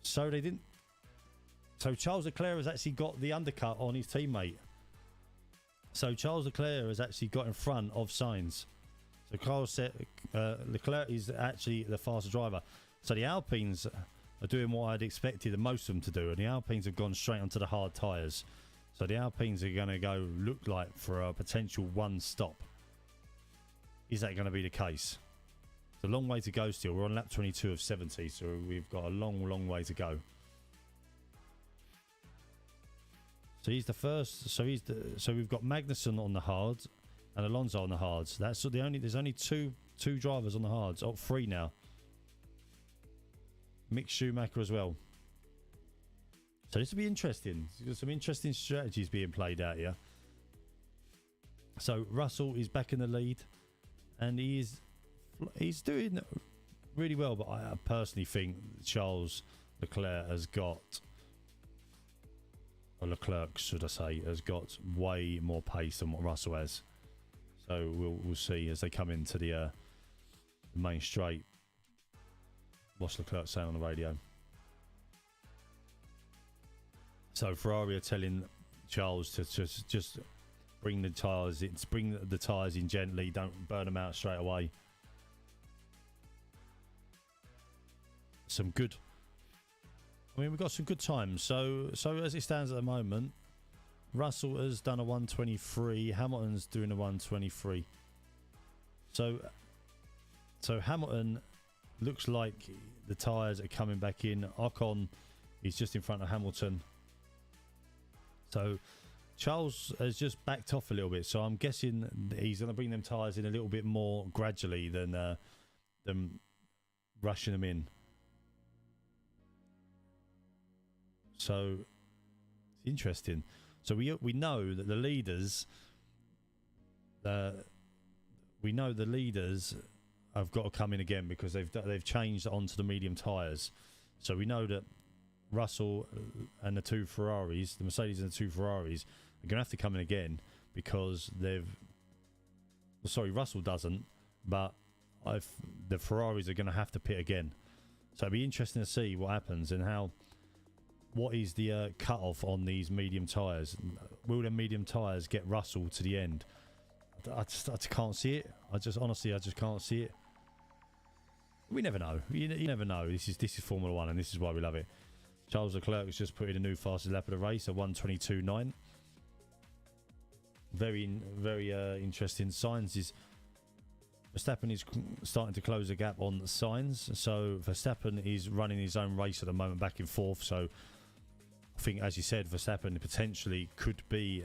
So they didn't. So Charles Leclerc has actually got the undercut on his teammate. So Charles Leclerc has actually got in front of Sainz. So Carlos said Leclerc is actually the faster driver. So the Alpines are doing what I'd expected most of them to do, and the Alpines have gone straight onto the hard tyres. So the Alpines are going to go look like for a potential 1 stop. Is that going to be the case? It's a long way to go still. We're on lap 22 of 70, so we've got a long way to go. So he's the first. So we've got Magnussen on the hards and Alonso on the hards. That's there's only two drivers on the hards. Oh, 3 now. Mick Schumacher as well. So this will be interesting. There's some interesting strategies being played out here. So Russell is back in the lead, and he is he's doing really well, but I personally think Charles Leclerc has got, or Leclerc should I say, has got way more pace than what Russell has. So we'll see as they come into the main straight. What's Leclerc saying on the radio? So Ferrari are telling Charles to just bring the tyres in, bring the tyres in gently, don't burn them out straight away. Some good, I mean, we've got some good times. So as it stands at the moment, Russell has done a 123, Hamilton's doing a 123. So Hamilton looks like the tyres are coming back in. Ocon is just in front of Hamilton. So Charles has just backed off a little bit. So I'm guessing he's going to bring them tyres in a little bit more gradually than them rushing them in. So it's interesting. So we know that the leaders, have got to come in again because they've changed onto the medium tyres. So we know that Russell and the two Ferraris, the Mercedes and the two Ferraris, are going to have to come in again because Russell doesn't, but the Ferraris are going to have to pit again. So it'll be interesting to see what happens and what is the cut-off on these medium tyres. Will the medium tyres get Russell to the end? I just can't see it. Honestly, I just can't see it. We never know. You never know. This is Formula 1 and this is why we love it. Charles Leclerc has just put in a new fastest lap of the race, a 1:22.9. Very interesting. Verstappen is starting to close the gap on Sainz. So Verstappen is running his own race at the moment, back and forth. So I think, as you said, Verstappen potentially could be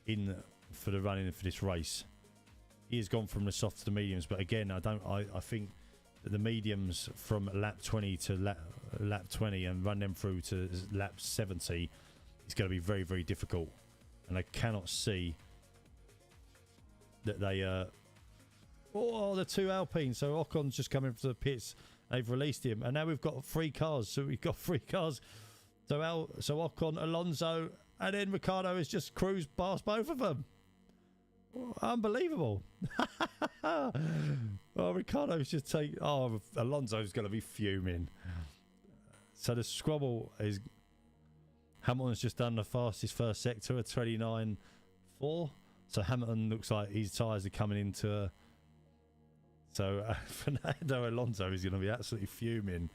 in for the running for this race. He has gone from the soft to the mediums, but again, I think that the mediums from lap 20 to lap 20 and run them through to lap 70 is going to be very, very difficult. And I cannot see that they the two Alpines. So Ocon's just coming from the pits. They've released him, and now we've got 3 cars. So we've got 3 cars. So Ocon, Alonso, and then Ricciardo has just cruised past both of them. Unbelievable. Ricciardo's just Alonso's going to be fuming. So the squabble is, Hamilton's just done the fastest first sector, a 29.4. So Hamilton looks like his tyres are coming into. So Fernando Alonso is going to be absolutely fuming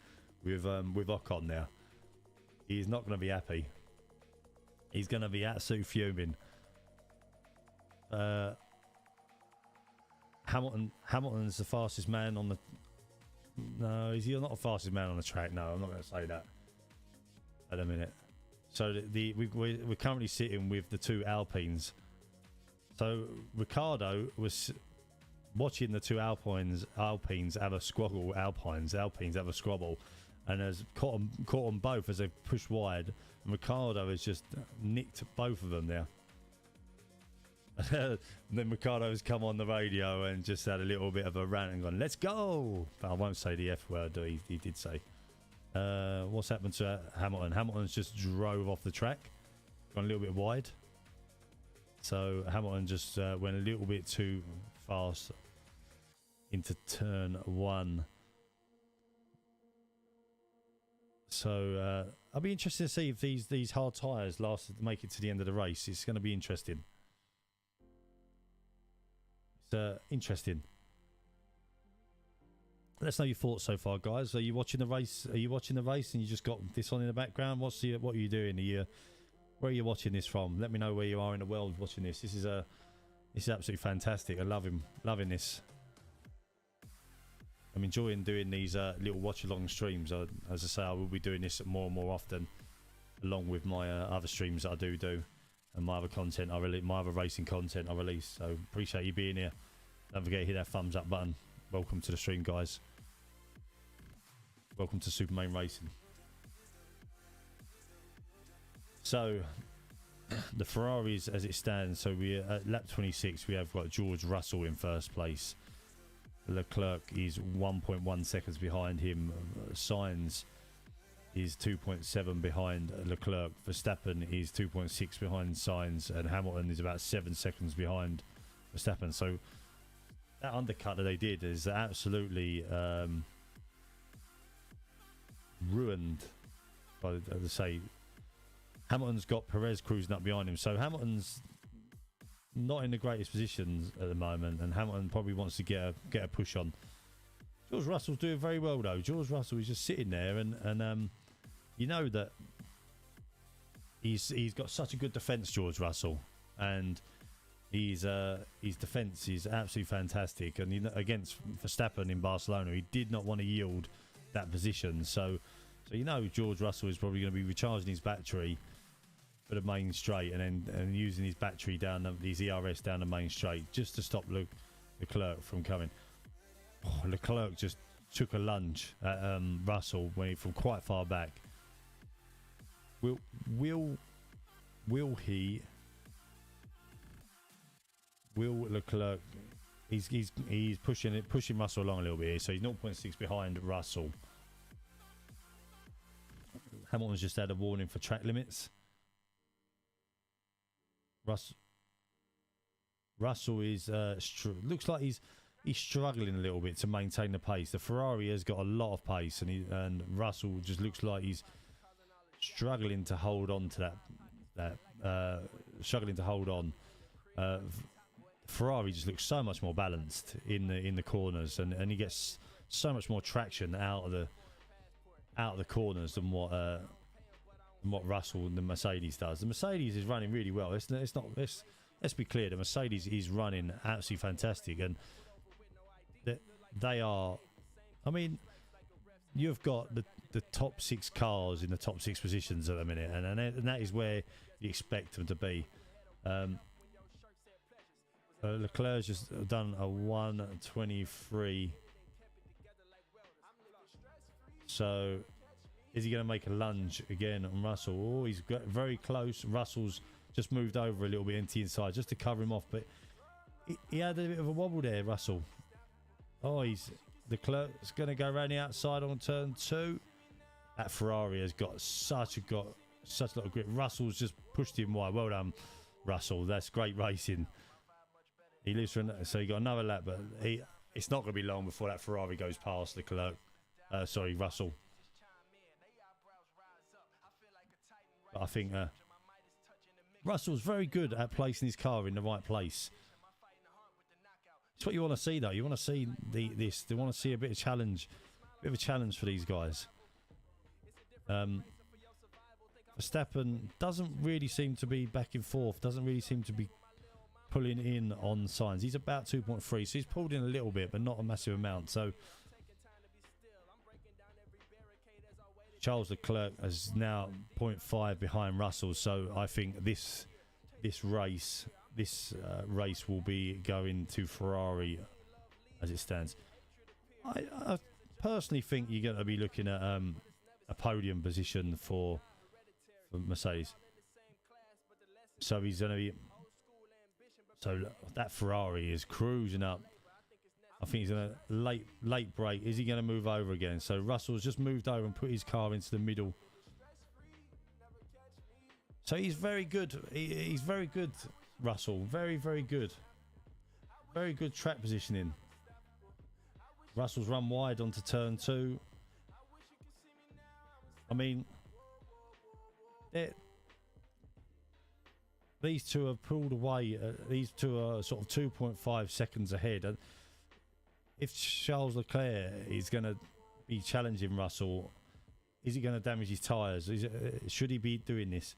with Ocon now. He's not going to be happy. He's going to be absolutely fuming. Hamilton's the fastest man on the. No, he's not the fastest man on the track. No, I'm not going to say that. At a minute. So we're currently sitting with the two Alpines. So Ricciardo was watching the two Alpines have a squabble. Alpines have a squabble, and has caught them both as they've pushed wide. And Ricciardo has just nicked both of them there. And then Ricciardo has come on the radio and just had a little bit of a rant and gone, "Let's go!" But I won't say the F word. He did say. What's happened to Hamilton? Hamilton's just drove off the track, gone a little bit wide. So Hamilton just went a little bit too fast into turn 1. So I'll be interested to see if these hard tyres make it to the end of the race. It's going to be interesting. It's interesting. Let us know your thoughts so far, guys. Are you watching the race? And you just got this on in the background? What are you doing? Where are you watching this from? Let me know where you are in the world watching this. This is absolutely fantastic. I loving this. I'm enjoying doing these little watch-along streams. As I say, I will be doing this more and more often, along with my other streams that I do, and my other content I release, my other racing content I release. So appreciate you being here. Don't forget to hit that thumbs up button. Welcome to the stream, guys. Welcome to SuperMayne Racing. So the Ferraris, as it stands, so we at lap 26, we have got George Russell in first place. Leclerc is 1.1 seconds behind him. Sainz is 2.7 behind Leclerc. Verstappen is 2.6 behind Sainz, and Hamilton is about 7 seconds behind Verstappen. So that undercut that they did is absolutely ruined. By the say, Hamilton's got Perez cruising up behind him, so Hamilton's not in the greatest positions at the moment, and Hamilton probably wants to get a push on. George Russell's doing very well though. George Russell is just sitting there, and you know that he's got such a good defence, George Russell, and his defence is absolutely fantastic. And you know, against Verstappen in Barcelona, he did not want to yield that position. So you know George Russell is probably going to be recharging his battery for the main straight, and using his battery down his ERS down the main straight just to stop Leclerc from coming. Oh, Leclerc just took a lunge at Russell from quite far back. Will Leclerc? He's pushing Russell along a little bit here, so he's 0.6 behind Russell. Hamilton's just had a warning for track limits. Russell is looks like he's struggling a little bit to maintain the pace. The Ferrari has got a lot of pace, and Russell just looks like he's struggling to hold on to that. Struggling to hold on. Ferrari just looks so much more balanced in the corners, and he gets so much more traction out of the corners than what Russell and the Mercedes does. The Mercedes is running really well. Let's be clear. The Mercedes is running absolutely fantastic, and they are. I mean, you've got the top 6 cars in the top 6 positions at the minute, and that is where you expect them to be. Leclerc's just done a 1:23. So, is he going to make a lunge again on Russell? Oh, he's got very close. Russell's just moved over a little bit into the inside just to cover him off, but he had a bit of a wobble there, Russell. Oh, Leclerc's going to go around the outside on turn 2. That Ferrari has got such a lot of grip. Russell's just pushed him wide. Well done, Russell. That's great racing. He lives for so he got another lap, but it's not going to be long before that Ferrari goes past Leclerc. Russell. But I think Russell's very good at placing his car in the right place. It's what you want to see, though. You want to see this. They want to see a bit of a challenge for these guys. Verstappen doesn't really seem to be back and forth. Doesn't really seem to be pulling in on Sainz. He's about 2.3, so he's pulled in a little bit, but not a massive amount. So Charles Leclerc is now 0.5 behind Russell. So I think this race will be going to Ferrari as it stands. I personally think you're going to be looking at a podium position for Mercedes. So he's going to be. So that Ferrari is cruising up. I think he's going to late brake. Is he going to move over again? So Russell's just moved over and put his car into the middle. So he's very good. He's very good, Russell. Very, very good. Very good track positioning. Russell's run wide onto turn 2. I mean, these two have pulled away. These two are sort of 2.5 seconds ahead. And if Charles Leclerc is going to be challenging Russell, is he going to damage his tyres? Should he be doing this?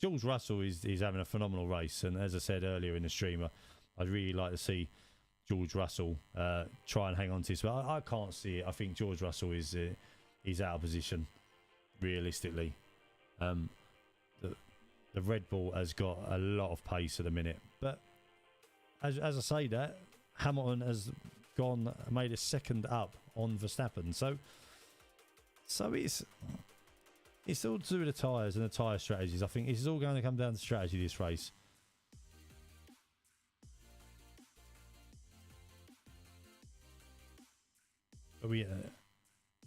George Russell is having a phenomenal race, and as I said earlier in the stream, I'd really like to see George Russell try and hang on to this, but I can't see it. I think George Russell is out of position, realistically. The Red Bull has got a lot of pace at the minute, but as I say that, Hamilton has made a second up on Verstappen, so it's all to do with the tyres and the tyre strategies. I think it's all going to come down to strategy this race.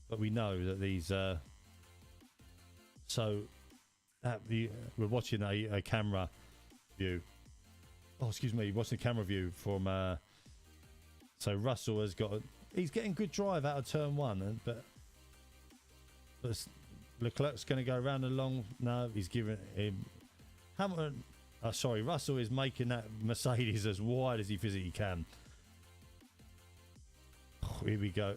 but we know that these. So that we're watching a camera view. Oh, excuse me, watching the camera view from. So Russell has got. He's getting good drive out of turn one, but Leclerc's going to go around along. No, he's giving him. Hamilton. Sorry, Russell is making that Mercedes as wide as he physically can. Oh, here we go.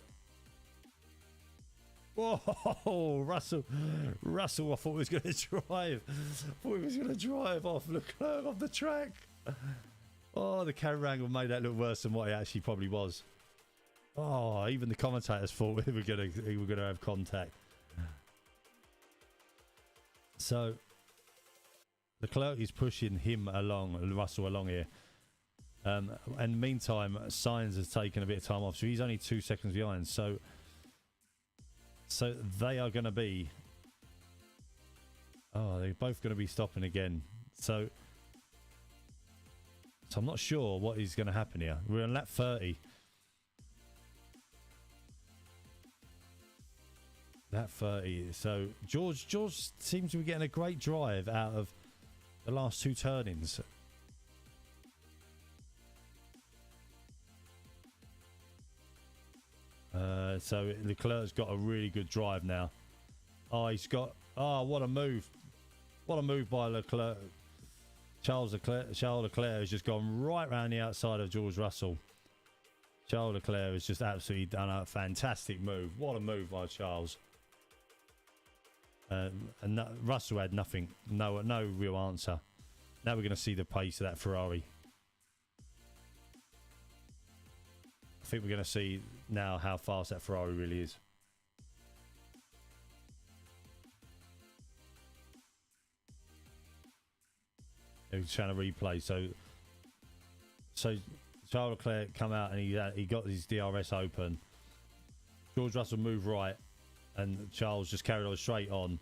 Whoa, Russell, I thought he was going to drive. I thought he was going to drive off Leclerc off the track. Oh, the camera angle made that look worse than what it actually probably was. Oh, even the commentators thought we were going to have contact. So Leclerc is pushing him along, Russell along here. And meantime, Sainz has taken a bit of time off, so he's only 2 seconds behind. So they are going to be. Oh, they're both going to be stopping again. So I'm not sure what is going to happen here. We're on lap 30. Lap 30. So George seems to be getting a great drive out of the last 2 turn-ins. So Leclerc's got a really good drive now. Oh, he's got. Oh, what a move! What a move by Leclerc. Charles Leclerc has just gone right round the outside of George Russell. Charles Leclerc has just absolutely done a fantastic move. What a move by Charles. And Russell had nothing. No real answer. Now we're going to see the pace of that Ferrari. I think we're going to see now how fast that Ferrari really is. He's trying to replay. So Charles Leclerc come out and he got his DRS open. George Russell moved right, and Charles just carried on straight on,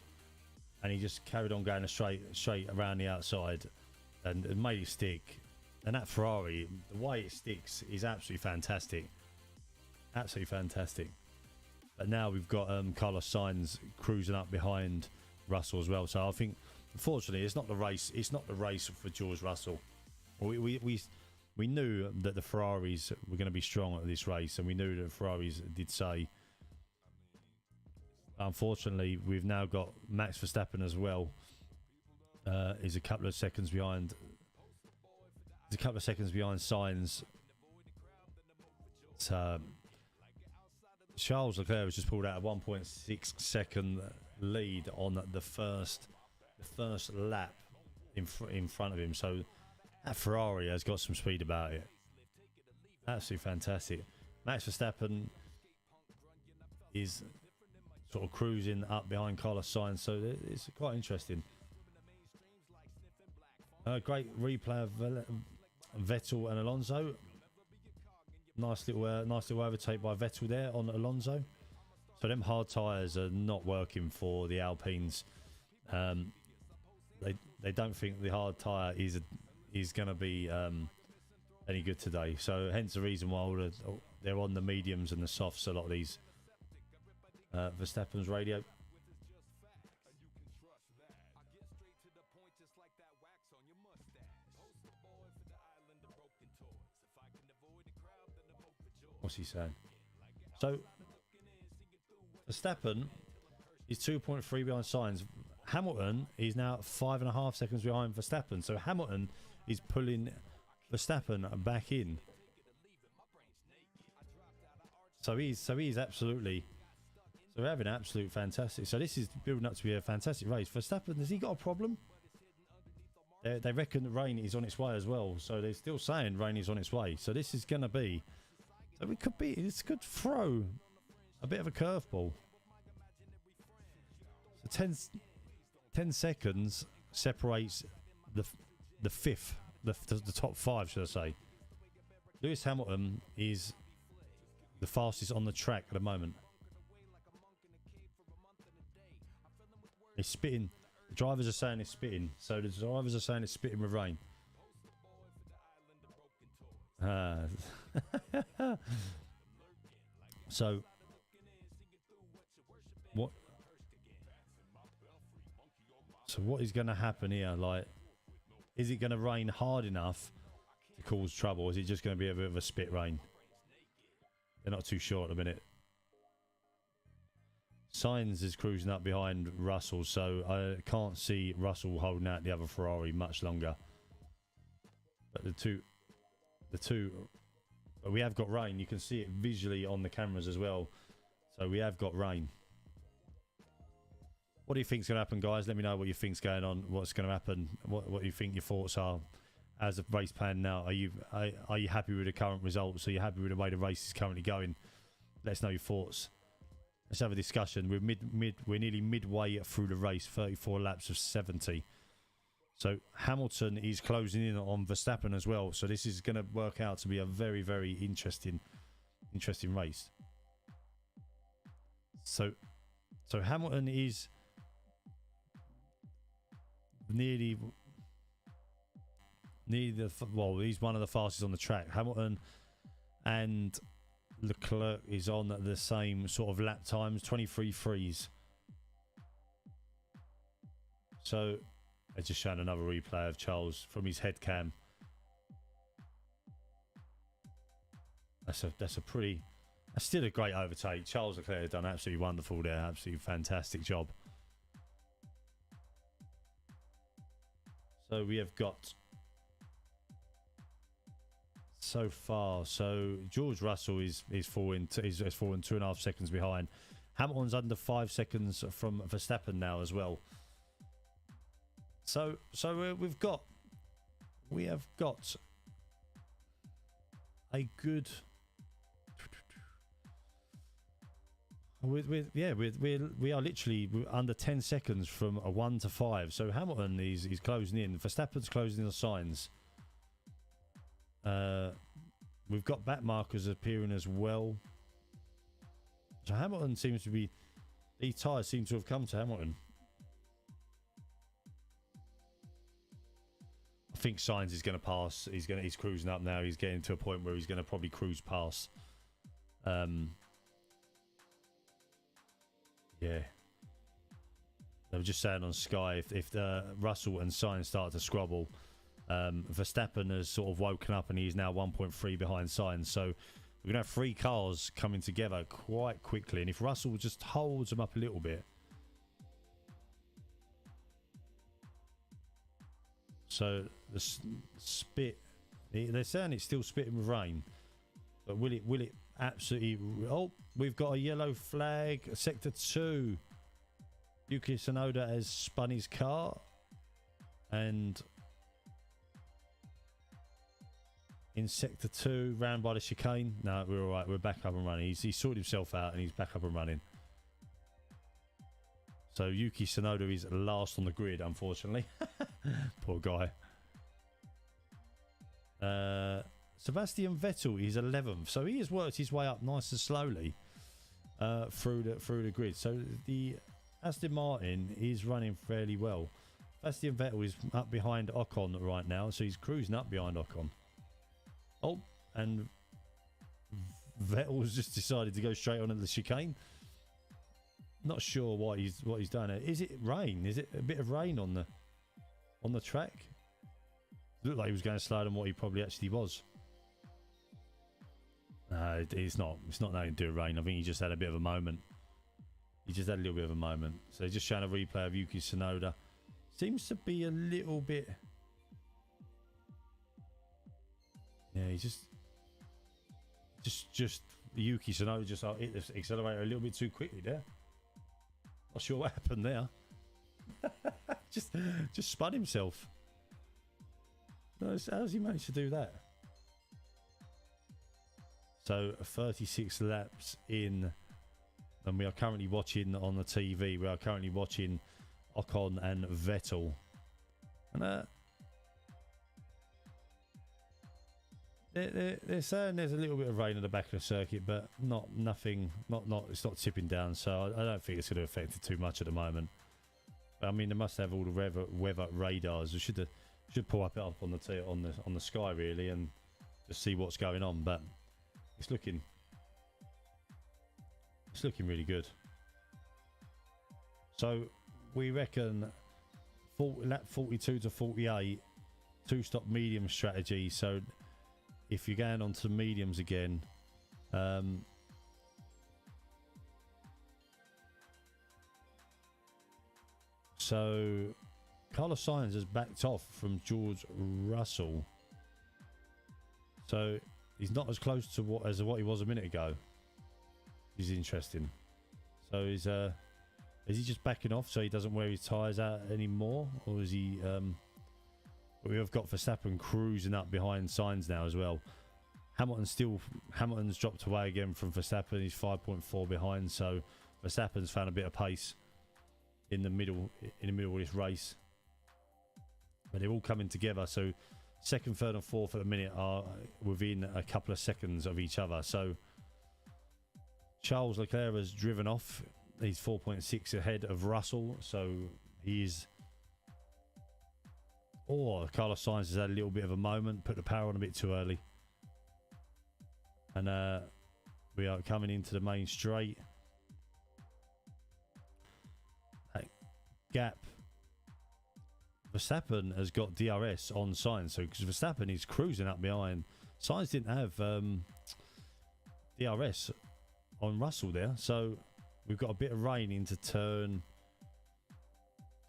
and he just carried on going straight around the outside, and it made it stick. And that Ferrari, the way it sticks is absolutely fantastic. Absolutely fantastic. But now we've got Carlos Sainz cruising up behind Russell as well. So I think, unfortunately, it's not the race. It's not the race for George Russell. We knew that the Ferraris were going to be strong at this race, and we knew that the Ferraris did say. Unfortunately, we've now got Max Verstappen as well. Is a couple of seconds behind. He's a couple of seconds behind Sainz. Charles Leclerc was just pulled out a 1.6 second lead on the first lap in front of him. So that Ferrari has got some speed about it. Absolutely fantastic. Max Verstappen is sort of cruising up behind Carlos Sainz, so it's quite interesting. Great replay of Vettel and Alonso. Nice little overtake by Vettel there on Alonso. So them hard tyres are not working for the Alpines. They don't think the hard tyre is going to be any good today. So hence the reason why they're on the mediums and the softs. A lot of these Verstappen's radio. What's he saying? So Verstappen is 2.3 behind Sainz. Hamilton is now 5.5 seconds behind Verstappen. So Hamilton is pulling Verstappen back in. So he's absolutely. So we're having absolute fantastic. So this is building up to be a fantastic race. Verstappen, has he got a problem? They reckon the rain is on its way as well. So they're still saying rain is on its way. So this is going to be. So it could be. This could throw a bit of a curveball. So 10 seconds separates the top 5, should I say. Lewis Hamilton is the fastest on the track at the moment. It's spitting. The drivers are saying it's spitting. So the drivers are saying it's spitting with rain. So So what is going to happen here? Like, is it going to rain hard enough to cause trouble? Or is it just going to be a bit of a spit rain? They're not too sure at the minute. Sainz is cruising up behind Russell, so I can't see Russell holding out the other Ferrari much longer. But the two, but we have got rain. You can see it visually on the cameras as well. So we have got rain. What do you think's going to happen, guys? Let me know what you think's going on. What's going to happen? What you think your thoughts are as a race plan now? Are you happy with the current results? Are you happy with the way the race is currently going? Let us know your thoughts. Let's have a discussion. We're nearly midway through the race, 34 laps of 70. So Hamilton is closing in on Verstappen as well. So this is going to work out to be a very, very interesting race. So Hamilton is nearly well, he's one of the fastest on the track. Hamilton and Leclerc is on the same sort of lap times, 23.3s. So I just showing another replay of Charles from his head cam. That's still a great overtake. Charles Leclerc has done absolutely wonderful there. Absolutely fantastic job. So we have got so far. So George Russell is falling 2.5 seconds behind. Hamilton's under 5 seconds from Verstappen now as well. So we have got a good. We are literally under 10 seconds from a 1 to 5. So Hamilton is closing in. Verstappen's closing in the signs. We've got back markers appearing as well. So Hamilton seems to be. These tyres seem to have come to Hamilton. I think Sainz is going to pass. He's cruising up now. He's getting to a point where he's going to probably cruise past. Yeah. They were just saying on Sky if Russell and Sainz start to squabble, Verstappen has sort of woken up and he's now 1.3 behind Sainz. So we're going to have 3 cars coming together quite quickly. And if Russell just holds them up a little bit. So the spit, they're saying it's still spitting with rain. But will it absolutely... Oh, we've got a yellow flag. Sector 2. Yuki Tsunoda has spun his car. And in Sector 2, round by the chicane. No, we're all right. We're back up and running. He's sorted himself out and he's back up and running. So Yuki Tsunoda is last on the grid, unfortunately. Poor guy. Sebastian Vettel is 11th, so he has worked his way up nice and slowly through the grid. So the Aston Martin is running fairly well. Sebastian Vettel is up behind Ocon right now, so he's cruising up behind Ocon. Oh, and Vettel's just decided to go straight on the chicane. Not sure what he's done. Is it rain? Is it a bit of rain on the track? Looked like he was going slower than what he probably actually was. It's not. It's not nothing to do with rain. I think he just had a bit of a moment. He just had a little bit of a moment. So just showing a replay of Yuki Tsunoda. Seems to be a little bit. Yeah, he just Yuki Tsunoda just hit the accelerator a little bit too quickly there. Not sure what happened there. just spun himself. No, how's he managed to do that? So 36 laps in, and we are currently watching on the TV. We are currently watching Ocon and Vettel, and they're saying there's a little bit of rain at the back of the circuit, but nothing. It's not tipping down, so I don't think it's going to affect it too much at the moment. But, I mean, they must have all the weather radars. They should pull up on the sky really and just see what's going on. But it's looking really good. So we reckon lap 42 to 48, 2-stop medium strategy. So if you're going on to mediums again, so Carlos Sainz has backed off from George Russell, so he's not as close to what he was a minute ago. Which is interesting. So is he just backing off so he doesn't wear his tyres out anymore, or is he? We have got Verstappen cruising up behind Sainz now as well. Hamilton's dropped away again from Verstappen. He's 5.4 behind, so Verstappen's found a bit of pace in the middle of this race. But they're all coming together. So second, third, and fourth at the minute are within a couple of seconds of each other. So Charles Leclerc has driven off. He's 4.6 ahead of Russell. So he's. Oh, Carlos Sainz has had a little bit of a moment. Put the power on a bit too early. And we are coming into the main straight. That gap. Verstappen has got DRS on Sainz. So because Verstappen is cruising up behind. Sainz didn't have DRS on Russell there. So we've got a bit of rain into turn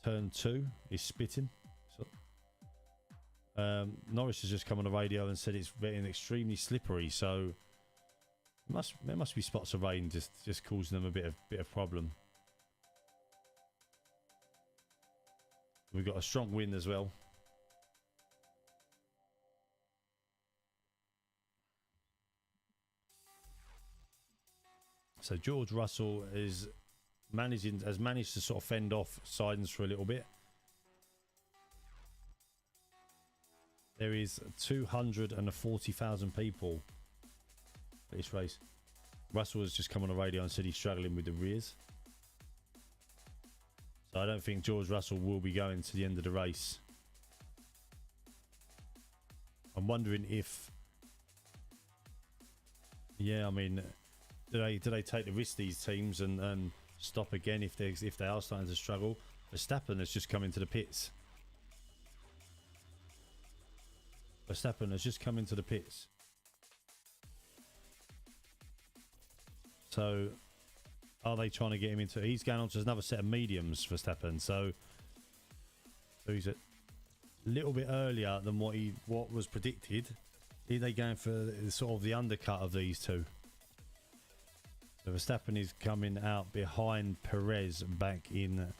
2. He's spitting. So, Norris has just come on the radio and said it's getting extremely slippery. So there must be spots of rain just causing them a bit of problem. We've got a strong wind as well. So George Russell has managed to sort of fend off Sainz for a little bit. There is 240,000 people at this race. Russell has just come on the radio and said he's struggling with the rears. So I don't think George Russell will be going to the end of the race. I'm wondering if... Yeah, I mean... Do they take the risk, these teams, and stop again if they are starting to struggle? Verstappen has just come into the pits. So are they trying to get him into... He's going on to another set of mediums, Verstappen. So he's a little bit earlier than what was predicted. Are they going for sort of the undercut of these two? So Verstappen is coming out behind Perez back in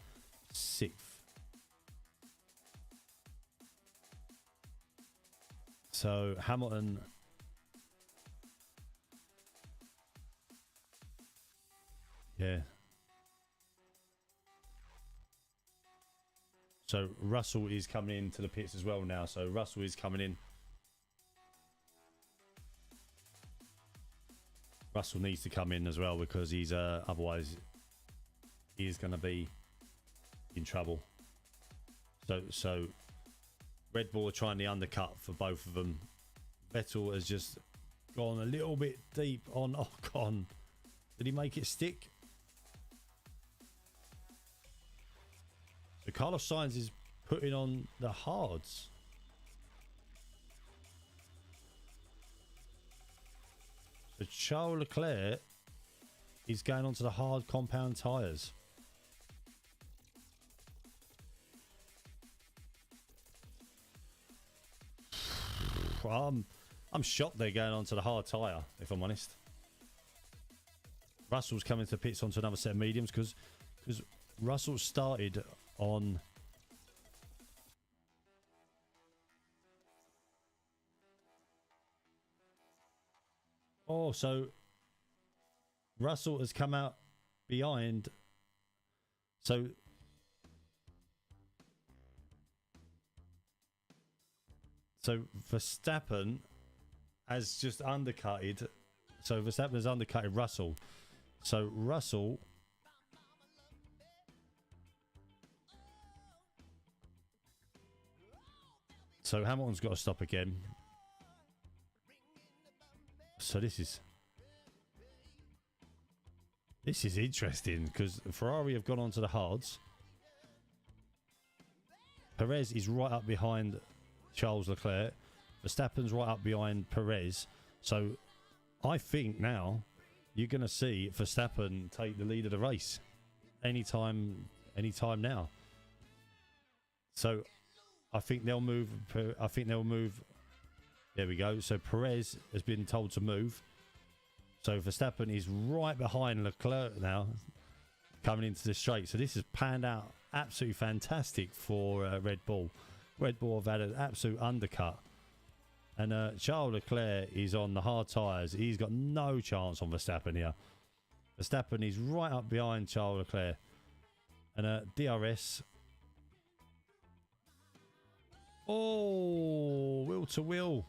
6th. So Hamilton... Yeah. So Russell is coming into the pits as well now. So Russell is coming in. Russell needs to come in as well because he's otherwise he is going to be in trouble. So Red Bull are trying the undercut for both of them. Vettel has just gone a little bit deep on Ocon. Did he make it stick? So Carlos Sainz is putting on the hards. So Charles Leclerc is going onto the hard compound tyres. I'm shocked they're going onto the hard tyre, if I'm honest. Russell's coming to pits onto another set of mediums because Russell started on... Oh, so Russell has come out behind. So Verstappen has just undercutted. So Verstappen has undercutted Russell. So Russell... So Hamilton's got to stop again. So this is interesting because Ferrari have gone onto the hards. Perez is right up behind Charles Leclerc. Verstappen's right up behind Perez. So I think now you're going to see Verstappen take the lead of the race anytime now. So I think they'll move. There we go. So Perez has been told to move. So Verstappen is right behind Leclerc now, coming into the straight. So this has panned out absolutely fantastic for Red Bull. Red Bull have had an absolute undercut. And Charles Leclerc is on the hard tyres. He's got no chance on Verstappen here. Verstappen is right up behind Charles Leclerc. And DRS. Oh, wheel to wheel.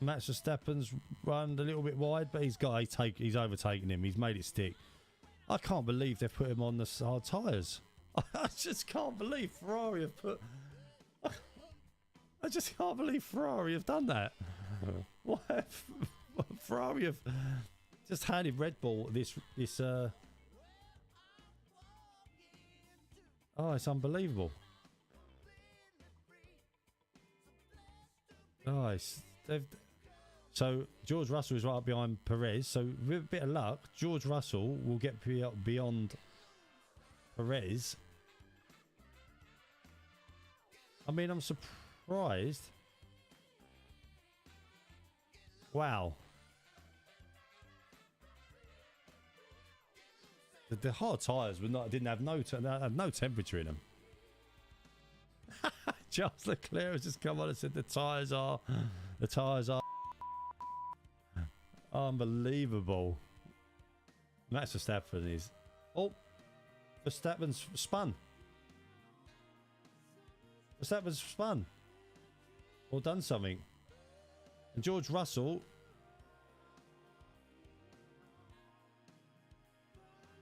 Max Verstappen's run a little bit wide, but he's overtaken him. He's made it stick. I can't believe they've put him on the hard tyres. I just can't believe Ferrari have put... I just can't believe Ferrari have done that. Why? Ferrari have just handed Red Bull this oh, it's unbelievable. Nice. So George Russell is right up behind Perez. So with a bit of luck, George Russell will get beyond Perez. I mean, I'm surprised. Wow. The hard tyres didn't have no temperature in them. Charles Leclerc has just come on and said the tyres are unbelievable. Max Verstappen is... Oh, Verstappen's spun. Verstappen's spun. Or done something. And George Russell...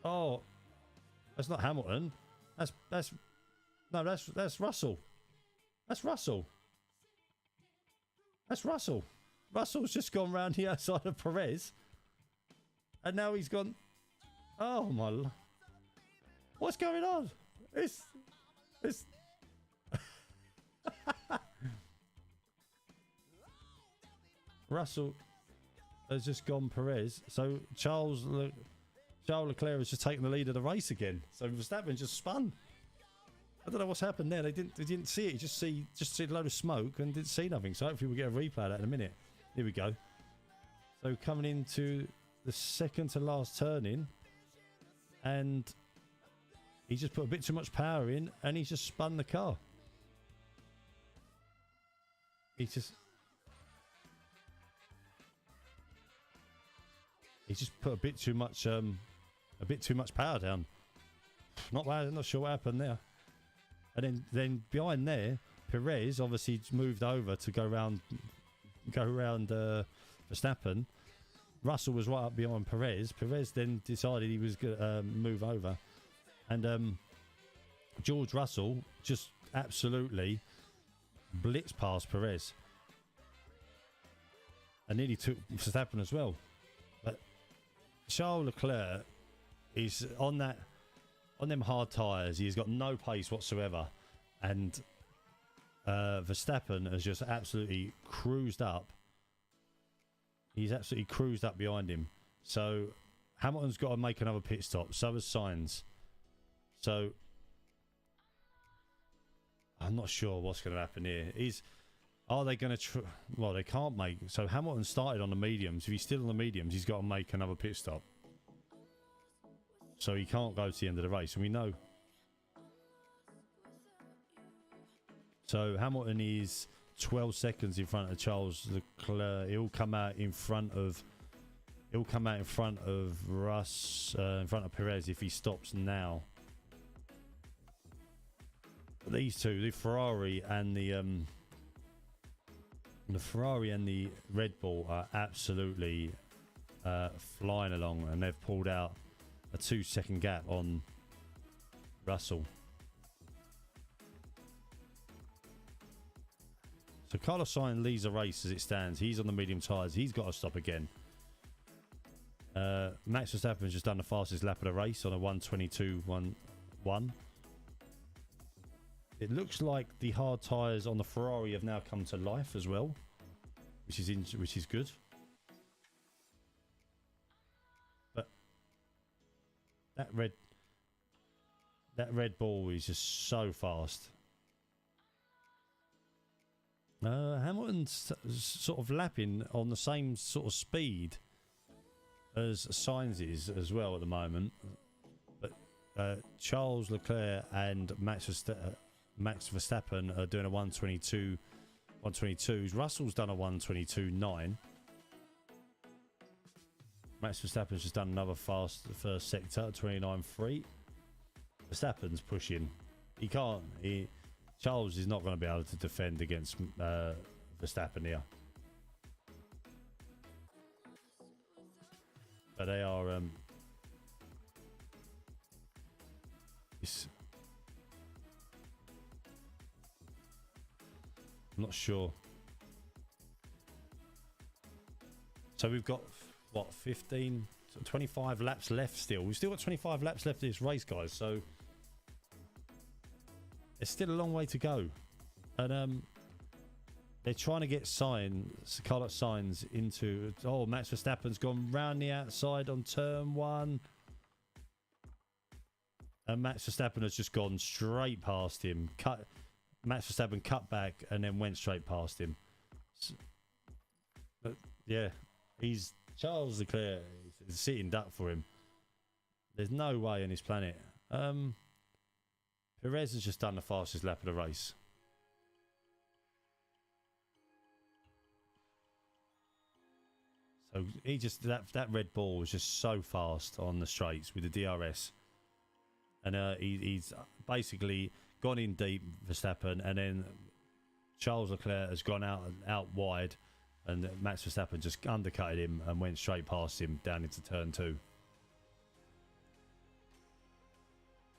Oh, that's not Hamilton. That's Russell. That's Russell. That's Russell. Russell's just gone round the outside of Perez. And now he's gone... Oh my... What's going on? It's... Russell has just gone Perez. So Charles Leclerc has just taken the lead of the race again. So Verstappen just spun. I don't know what's happened there. They didn't see it. You just see a load of smoke and didn't see nothing. So hopefully we'll get a replay of that in a minute. Here we go. So coming into the second to last turn in, and he just put a bit too much power in, and he's just spun the car. He just put a bit too much power down. Not bad. I'm not sure what happened there. And then behind there, Perez obviously moved over to go around Verstappen. Russell was right up behind Perez. Perez then decided he was going to move over, and George Russell just absolutely blitzed past Perez and nearly took Verstappen as well. But Charles Leclerc is on them hard tyres. He's got no pace whatsoever, and Verstappen has just absolutely cruised up. He's absolutely cruised up behind him. So Hamilton's got to make another pit stop. So has Sainz. So I'm not sure what's going to happen here. Are they going to... Well, they can't make... So Hamilton started on the mediums. If he's still on the mediums, he's got to make another pit stop. So he can't go to the end of the race. And we know. So Hamilton is 12 seconds in front of Charles Leclerc. He'll come out in front of Russ, in front of Perez if he stops now. But these two, the Ferrari and the Red Bull, are absolutely flying along, and they've pulled out a 2-second gap on Russell. So Carlos Sainz leads the race as it stands. He's on the medium tyres. He's got to stop again. Max Verstappen has just done the fastest lap of the race on a 1:22.11. It looks like the hard tyres on the Ferrari have now come to life as well, which is good. But that red ball is just so fast. Hamilton's sort of lapping on the same sort of speed as Sainz is as well at the moment. But Charles Leclerc and Max Verstappen are doing a 122.2s. Russell's done a 122.9. Max Verstappen's just done another fast first sector at 29.3. Verstappen's pushing. He can't. Charles is not going to be able to defend against Verstappen here. But they are. I'm not sure. So we've got what 25 laps left still. We've still got 25 laps left of this race, guys. So it's still a long way to go, and they're trying to get Carlos Sainz into. Oh, Max Verstappen's gone round the outside on turn 1, and Max Verstappen has just gone straight past him. Max Verstappen cut back and then went straight past him. But yeah, he's Charles Leclerc is sitting duck for him. There's no way on this planet. Perez has just done the fastest lap of the race. So he just that red ball was just so fast on the straights with the DRS, and he's basically gone in deep, Verstappen, and then Charles Leclerc has gone out wide, and Max Verstappen just undercutted him and went straight past him down into turn 2.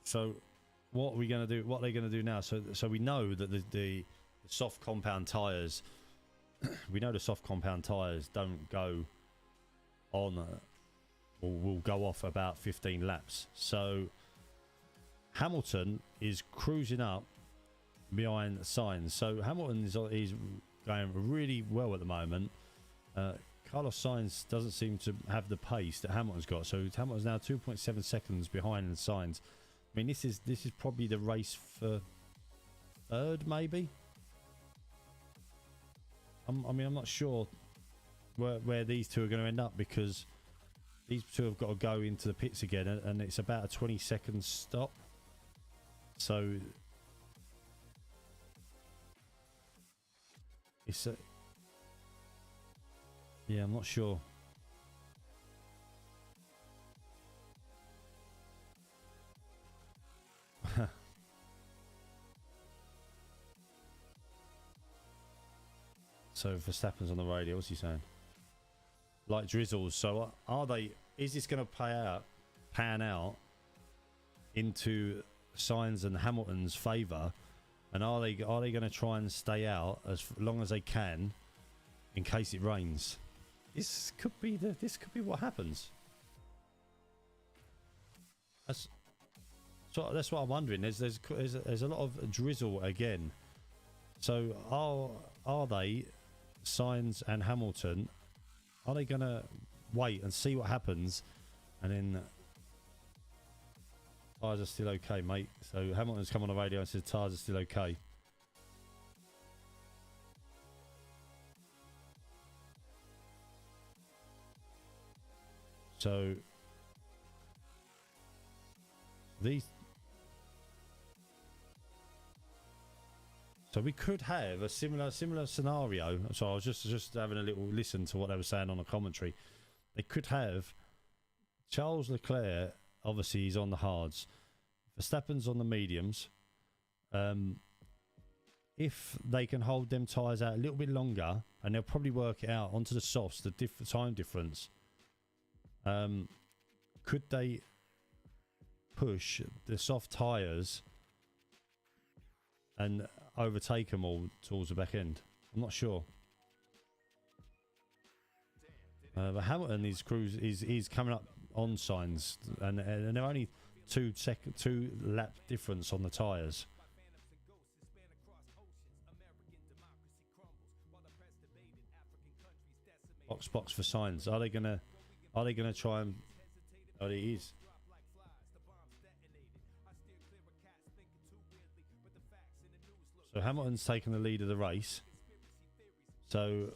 So what are we going to do? What are they going to do now? So we know that the soft compound tyres, we know the soft compound tyres don't go on, or will go off about 15 laps. So Hamilton is cruising up behind Sainz. So Hamilton is going really well at the moment. Carlos Sainz doesn't seem to have the pace that Hamilton's got. So Hamilton's now 2.7 seconds behind Sainz. I mean, this is probably the race for third, maybe. I'm not sure where these two are going to end up, because these two have got to go into the pits again, and it's about a 20-second stop. So it's yeah, I'm not sure. So Verstappen's on the radio. What's he saying? Like drizzles. So is this going to pan out into Sainz and Hamilton's favour? And are they going to try and stay out as long as they can in case it rains? This could be what happens. That's what I'm wondering. There's a lot of drizzle again. So are they, Sainz and Hamilton, are they going to wait and see what happens, and then tyres are still okay, mate? So Hamilton's come on the radio and said tyres are still okay. So we could have a similar scenario. So I was just having a little listen to what they were saying on the commentary. They could have Charles Leclerc, obviously he's on the hards, Verstappen's on the mediums. If they can hold them tyres out a little bit longer, and they'll probably work it out onto the softs, the time difference, could they push the soft tyres and overtake them all towards the back end? I'm not sure. But Hamilton is coming up on Sainz, and they're only 2 lap difference on the tyres. box for signs. Are they gonna try and? Oh, it is. So Hamilton's taken the lead of the race. So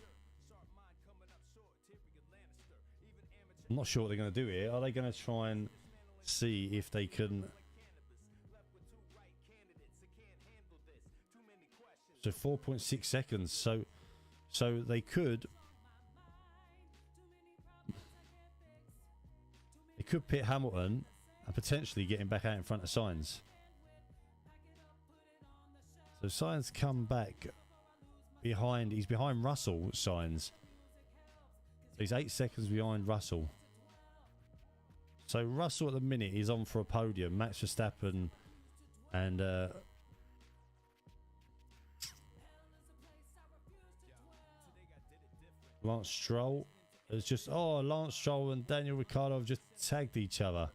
I'm not sure what they're going to do here. Are they going to try and see if they can? So 4.6 seconds. So they could pit Hamilton and potentially get him back out in front of Sainz. So Sainz come back behind. He's behind Russell. Sainz. So he's 8 seconds behind Russell. So Russell at the minute is on for a podium. Max Verstappen and Lance Stroll. It's just Lance Stroll and Daniel Ricciardo have just tagged each other.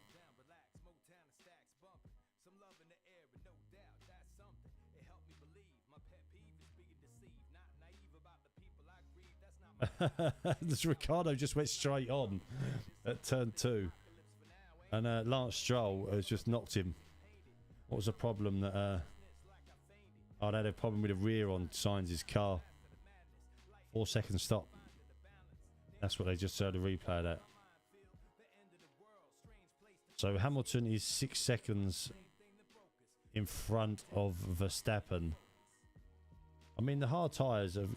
This Ricciardo just went straight on at turn 2, and Lance Stroll has just knocked him. What was the problem that they had a problem with the rear on Sainz's car. 4 second stop. That's what they just heard a replay of that. So Hamilton is 6 seconds in front of Verstappen. I mean, the hard tyres are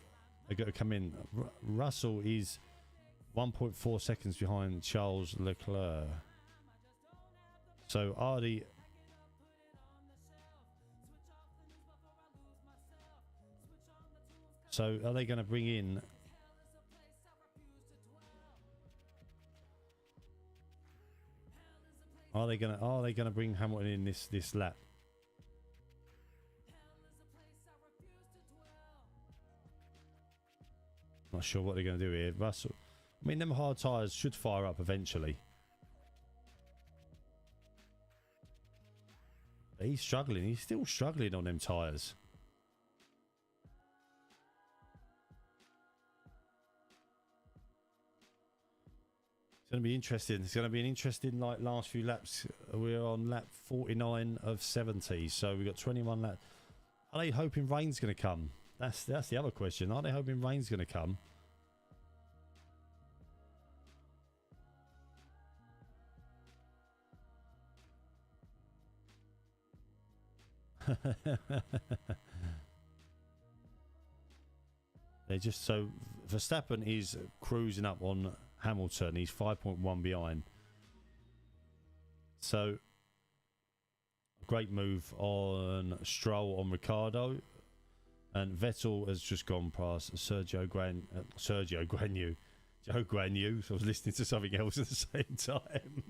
going to come in. Russell is 1.4 seconds behind Charles Leclerc. So are they? So are they going to bring in? Are they going to bring Hamilton in this lap? Not sure what they're going to do here. Russell, I mean, them hard tyres should fire up eventually. But he's struggling. He's still struggling on them tyres. It's going to be interesting. It's going to be an interesting last few laps. We're on lap 49 of 70. So we've got 21 laps. Are they hoping rain's going to come? That's the other question. Are they hoping rain's going to come? They just so Verstappen is cruising up on Hamilton. He's 5.1 behind. So great move on Stroll on Ricciardo. And Vettel has just gone past Sergio Guanyu. Joe Guanyu. So I was listening to something else at the same time.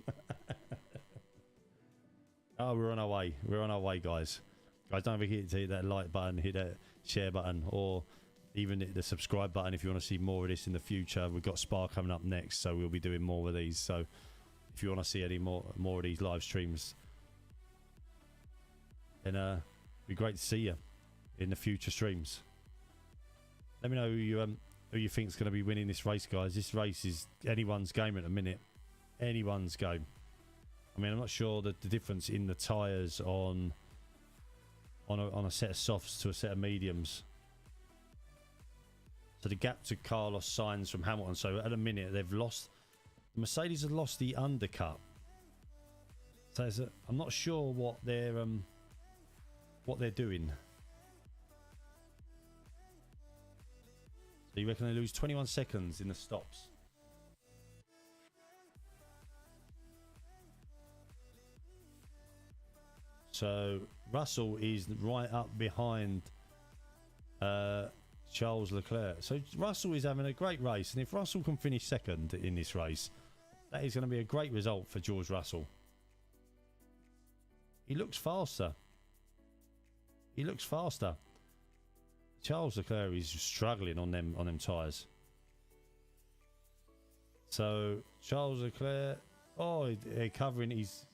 Oh, we're on our way. We're on our way, guys. Guys, don't forget to hit that like button, hit that share button, or even hit the subscribe button if you want to see more of this in the future. We've got Spa coming up next, so we'll be doing more of these. So if you want to see any more of these live streams, then it'd be great to see you in the future streams. Let me know who you think is going to be winning this race, guys. This race is anyone's game at the minute. Anyone's game. I mean, I'm not sure that the difference in the tyres on a set of softs to a set of mediums. So the gap to Carlos Sainz from Hamilton. So at a minute they've lost. Mercedes have lost the undercut. So I'm not sure what they're doing. So you reckon they lose 21 seconds in the stops? So Russell is right up behind Charles Leclerc. So Russell is having a great race, and if Russell can finish second in this race, that is going to be a great result for George Russell. He looks faster. He looks faster. Charles Leclerc is struggling on them tyres. So Charles Leclerc, they're covering his.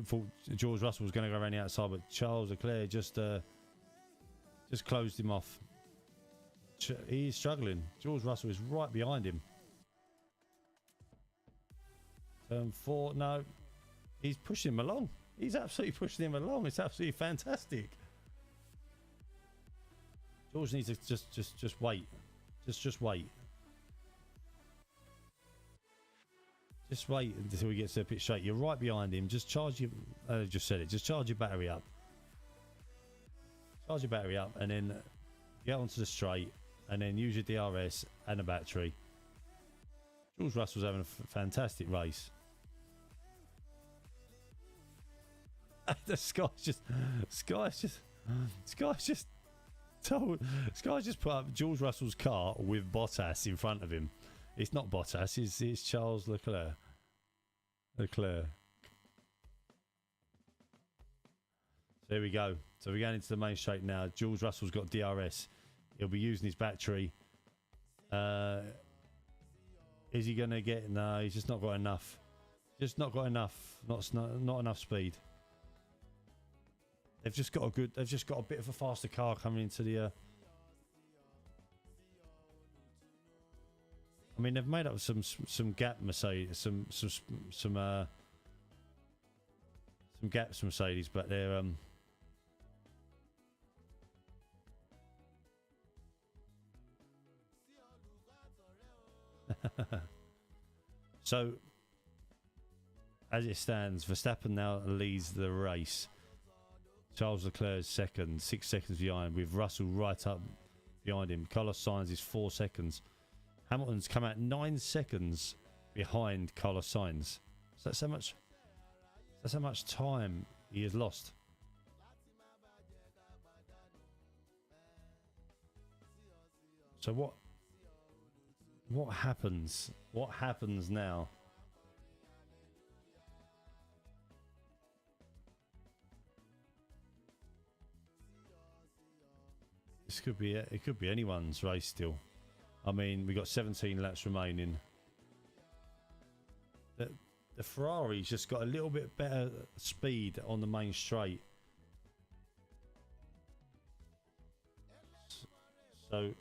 Thought George Russell was going to go around the outside, but Charles Leclerc just closed him off. He's struggling. George Russell is right behind him. Turn 4. No, he's pushing him along. He's absolutely pushing him along. It's absolutely fantastic. George needs to just wait. Just wait. Just wait until he gets to a bit straight. You're right behind him. Just charge your... I just said it. Just charge your battery up. Charge your battery up and then get onto the straight and then use your DRS and a battery. George Russell's having a fantastic race. Sky's just put up George Russell's car with Bottas in front of him. It's not Bottas, it's Charles Leclerc. So there we go. So we're going into the main straight now. George Russell's got DRS. He'll be using his battery. Is he going to get... No, he's just not got enough. Just not got enough. Not enough speed. They've just got a bit of a faster car coming into the... I mean, they've made up some gap Mercedes, some gaps Mercedes, but they're so as it stands, Verstappen now leads the race. Charles Leclerc is second, 6 seconds behind, with Russell right up behind him. Carlos Sainz is 4 seconds. Hamilton's come out 9 seconds behind Carlos Sainz. So that's how much time he has lost. So what happens? What happens now? This could be it. Could be anyone's race still. I mean, we got 17 laps remaining. The Ferrari's just got a little bit better speed on the main straight. So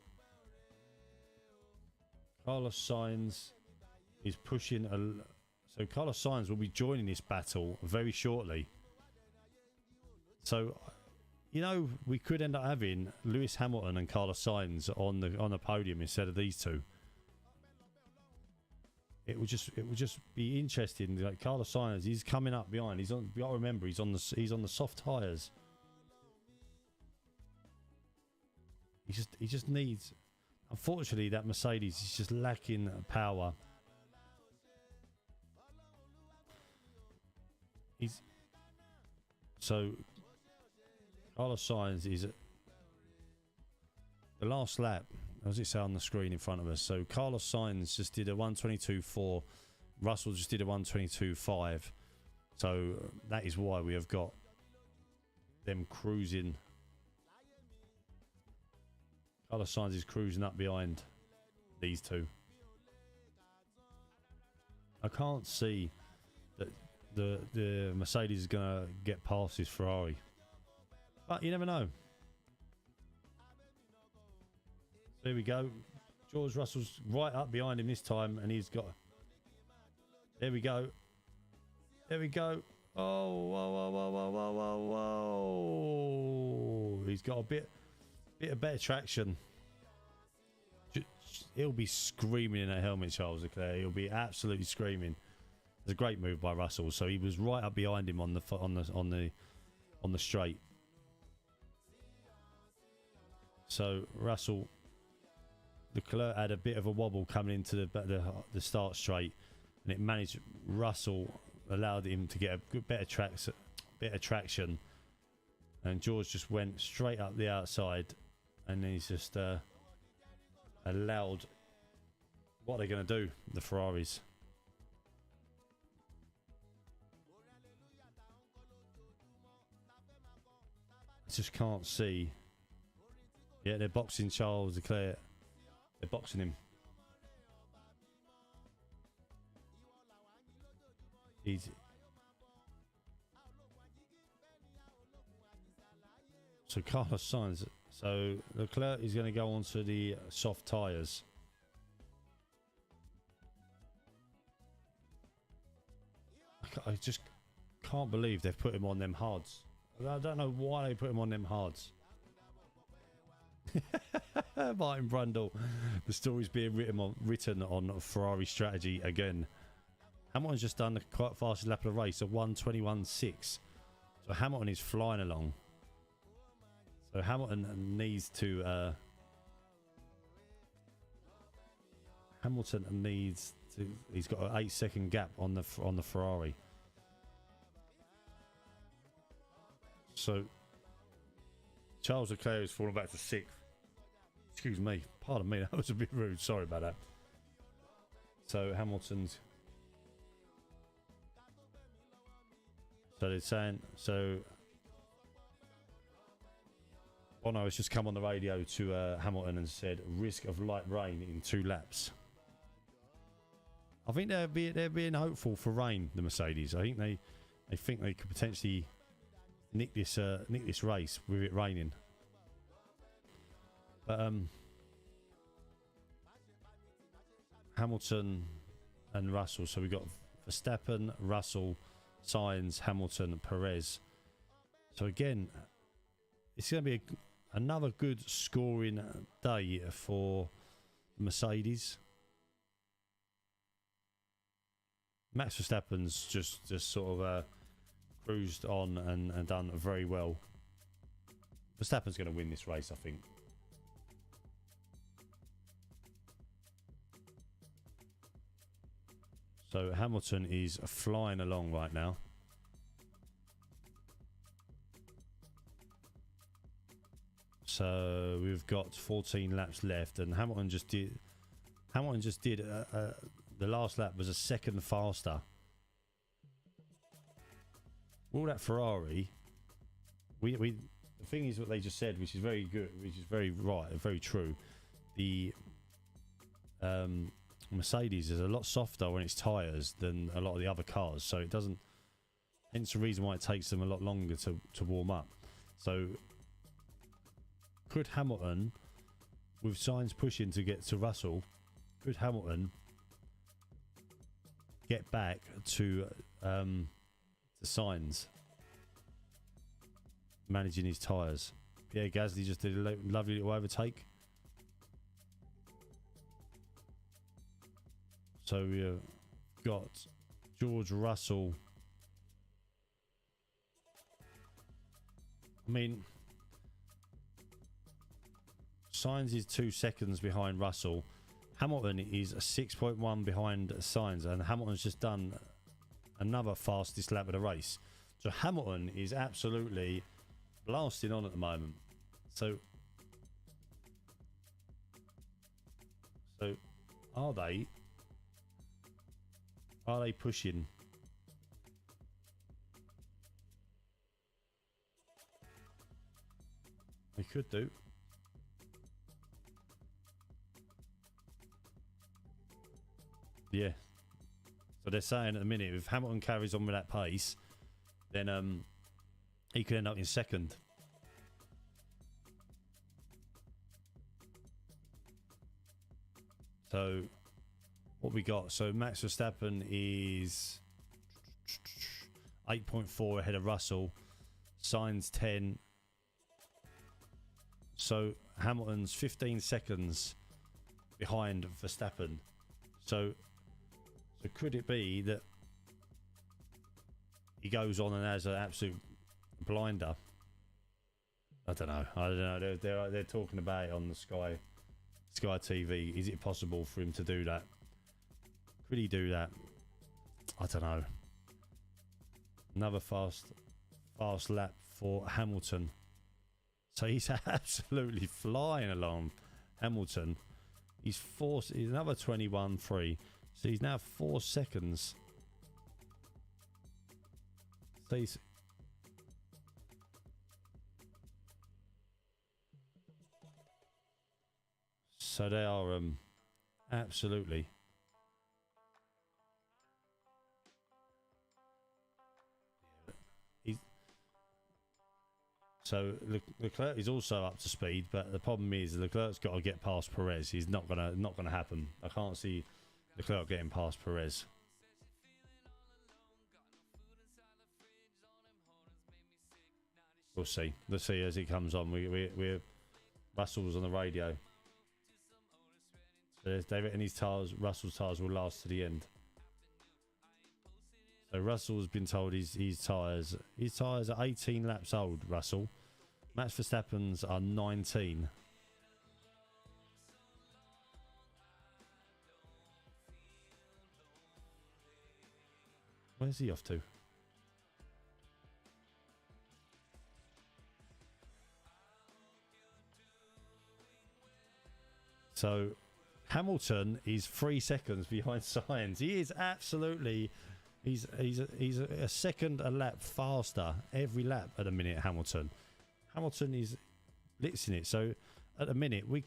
Carlos Sainz is pushing so Carlos Sainz will be joining this battle very shortly. So, you know, we could end up having Lewis Hamilton and Carlos Sainz on the podium instead of these two. It would just be interesting. Like Carlos Sainz, he's coming up behind. You got to remember, he's on the soft tires. He just needs. Unfortunately, that Mercedes is just lacking power. So Carlos Sainz is the last lap. As it say on the screen in front of us. So Carlos Sainz just did a 1:22.4. Russell just did a 1:22.5. So that is why we have got them cruising. Carlos Sainz is cruising up behind these two. I can't see that the Mercedes is going to get past this Ferrari. But you never know. There we go. George Russell's right up behind him this time, and he's got... There we go. There we go. Oh, whoa, whoa, whoa, whoa, whoa, whoa, whoa. He's got a bit of better traction. He'll be screaming in that helmet, Charles Leclerc. He'll be absolutely screaming. It's a great move by Russell. So he was right up behind him on the straight. So Russell, Leclerc had a bit of a wobble coming into the start straight, and it managed. Russell allowed him to get a good bit of traction, and George just went straight up the outside, and then he's just allowed. What are they going to do, the Ferraris? I just can't see. Yeah, they're boxing Charles Leclerc. They're boxing him. So Carlos Sainz. So Leclerc is going to go onto the soft tyres. I just can't believe they've put him on them hards. I don't know why they put him on them hards. Martin Brundle, the story's being written on Ferrari strategy again. Hamilton's just done the quite fastest lap of the race, a 1:21.6. So Hamilton is flying along. So Hamilton needs to. He's got an 8-second gap on the Ferrari. So Charles Leclerc is falling back to 6th. Excuse me, pardon me, that was a bit rude. Sorry about that. So Hamilton's. So they're saying, so Bono has just come on the radio to Hamilton and said risk of light rain in 2 laps. I think they're being hopeful for rain, the Mercedes. I think they think they could potentially nick this race with it raining. But Hamilton and Russell. So we got Verstappen, Russell, Sainz, Hamilton, Perez. So again, it's going to be another good scoring day for Mercedes. Max Verstappen's just sort of cruised on and done very well. Verstappen's going to win this race, I think. So Hamilton is flying along right now. So we've got 14 laps left, and Hamilton just did. The last lap was a second faster. All that Ferrari. The thing is what they just said, which is very good, which is very right and very true. The Mercedes is a lot softer on its tyres than a lot of the other cars, so it doesn't. Hence the reason why it takes them a lot longer to warm up. So could Hamilton, with Sainz pushing to get to Russell, could Hamilton get back to Sainz managing his tyres? Pierre Gasly just did a lovely little overtake. So we've got George Russell. I mean, Sainz is 2 seconds behind Russell. Hamilton is 6.1 behind Sainz, and Hamilton's just done another fastest lap of the race. So Hamilton is absolutely blasting on at the moment. So are they pushing? They could do. Yeah. So they're saying at the minute, if Hamilton carries on with that pace, then he could end up in second. So what we got? So Max Verstappen is 8.4 ahead of Russell. Sainz 10. So Hamilton's 15 seconds behind Verstappen. So could it be that he goes on and has an absolute blinder? I don't know. They're talking about it on the Sky TV. Is it possible for him to do that? Could he do that? I don't know. Another fast lap for Hamilton. So he's absolutely flying along. Hamilton. He's another 21.3. So he's now 4 seconds. So they are absolutely. So Leclerc is also up to speed, but the problem is Leclerc's got to get past Perez. He's not gonna happen. I can't see Leclerc getting past Perez. We'll see. Let's see as it comes on. We're Russell's on the radio. So they reckon his tires, Russell's tires will last to the end. So Russell's been told his tires are 18 laps old. Russell. Max Verstappen's are 19. Where's he off to? So Hamilton is 3 seconds behind Sainz. He is absolutely, he's a second a lap faster every lap at the minute. Hamilton is blitzing it. So at the minute we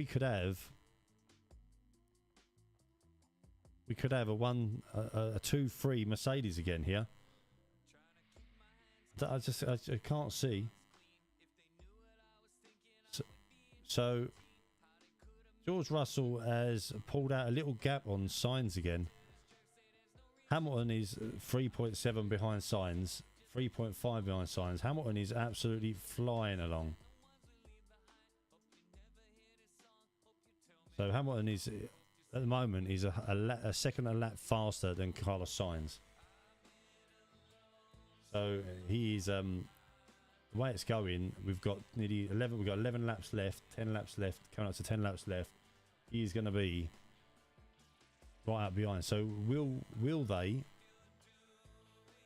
could have a 2-3 Mercedes again here. I can't see. So George Russell has pulled out a little gap on Sainz again. Hamilton is 3.7 behind Sainz, 3.5 behind Sainz. Hamilton is absolutely flying along. So Hamilton is, at the moment, is a second a lap faster than Carlos Sainz. So he is, the way it's going, we've got nearly 11. We've got 11 laps left, 10 laps left, coming up to 10 laps left. He's going to be right up behind. So will they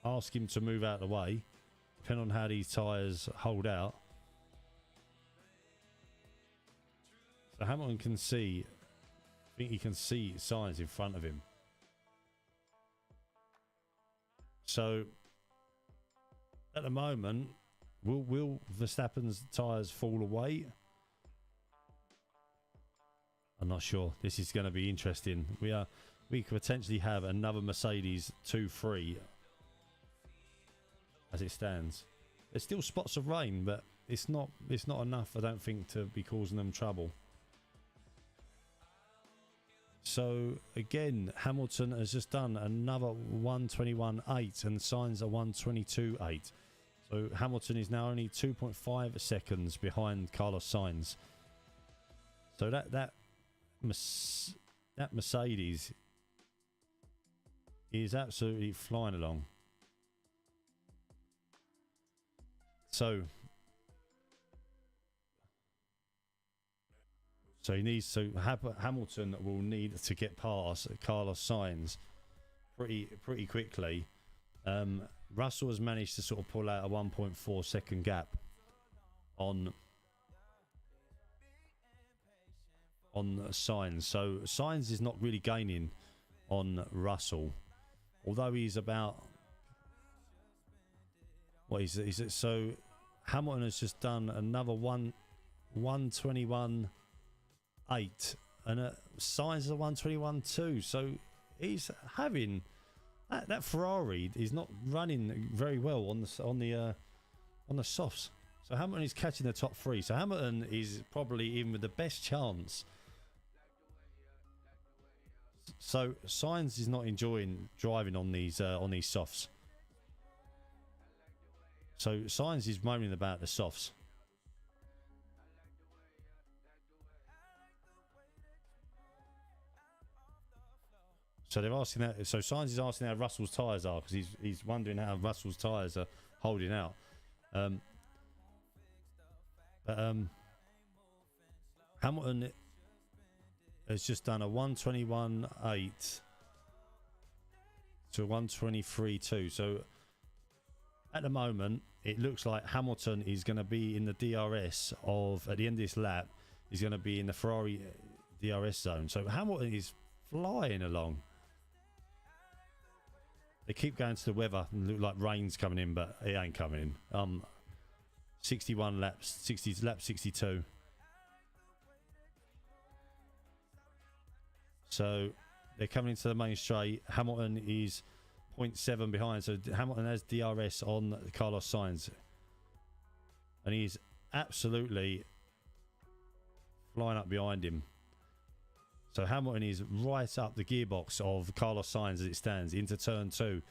ask him to move out of the way, depending on how these tyres hold out? So Hamilton can see, I think he can see Sainz in front of him. So at the moment, will Verstappen's tyres fall away? I'm not sure. This is going to be interesting. We could potentially have another Mercedes 2-3 as it stands. There's still spots of rain, but it's not enough, I don't think, to be causing them trouble. So again, Hamilton has just done another 1:21.8 and Sainz a 1:22.8. So Hamilton is now only 2.5 seconds behind Carlos Sainz. So that Mercedes is absolutely flying along. So Hamilton will need to get past Carlos Sainz pretty quickly. Russell has managed to sort of pull out a 1.4 second gap on Sainz. So Sainz is not really gaining on Russell, although he's about so Hamilton has just done another 1:21.8 and Sainz is a 1:21.2. So he's having that Ferrari is not running very well on the softs. So Hamilton is catching the top 3. So Hamilton is probably in with the best chance. So Sainz is not enjoying driving on these softs. So Sainz is moaning about the softs. So they're asking that. So Sainz is asking how Russell's tyres are, because he's wondering how Russell's tyres are holding out. Hamilton has just done a 1:21.8 to 1:23.2. So at the moment, it looks like Hamilton is going to be in the DRS of, at the end of this lap, he's going to be in the Ferrari DRS zone. So Hamilton is flying along. They keep going to the weather and look like rain's coming in, but it ain't coming in. 61 laps, 62. So they're coming into the main straight. Hamilton is 0.7 behind, so Hamilton has DRS on Carlos Sainz, and he's absolutely flying up behind him. So Hamilton is right up the gearbox of Carlos Sainz as it stands into turn 2.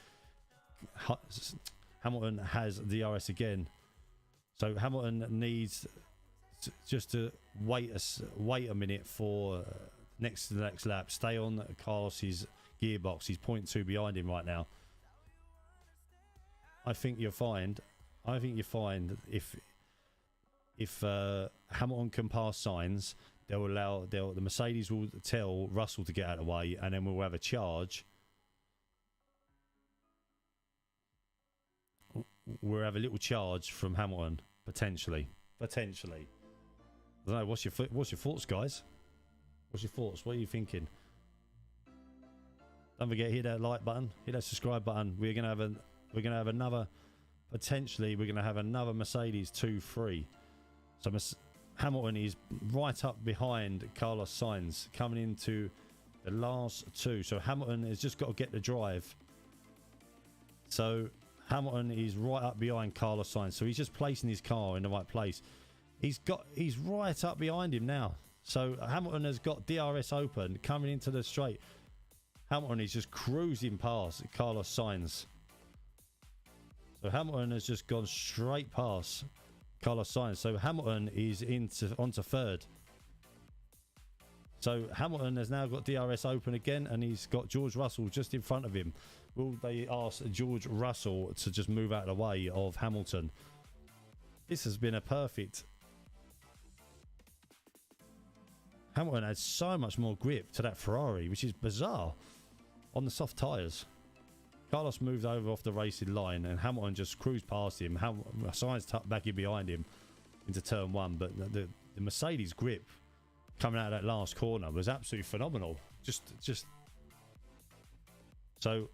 Hamilton has DRS again. So Hamilton needs just to wait a minute for next to the next lap. Stay on Carlos's gearbox. He's 0.2 behind him right now. I think you'll find if Hamilton can pass signs, the Mercedes will tell Russell to get out of the way, and then we'll have a charge. We'll have a little charge from Hamilton potentially. I don't know. What's your thoughts, guys? What's your thoughts? What are you thinking? Don't forget, hit that like button, hit that subscribe button. We're gonna have another Mercedes 2-3. So Hamilton is right up behind Carlos Sainz coming into the last two. So Hamilton has just got to get the drive. So Hamilton is right up behind Carlos Sainz. So he's just placing his car in the right place. He's right up behind him now. So Hamilton has got DRS open coming into the straight. Hamilton is just cruising past Carlos Sainz. So Hamilton has just gone straight past Carlos Sainz. So Hamilton is onto third. So Hamilton has now got DRS open again, and he's got George Russell just in front of him. Will they ask George Russell to just move out of the way of Hamilton? This has been a perfect... Hamilton had so much more grip to that Ferrari, which is bizarre, on the soft tyres. Carlos moved over off the racing line, and Hamilton just cruised past him. Sainz tucked back in behind him into turn one, but the Mercedes grip coming out of that last corner was absolutely phenomenal. Just so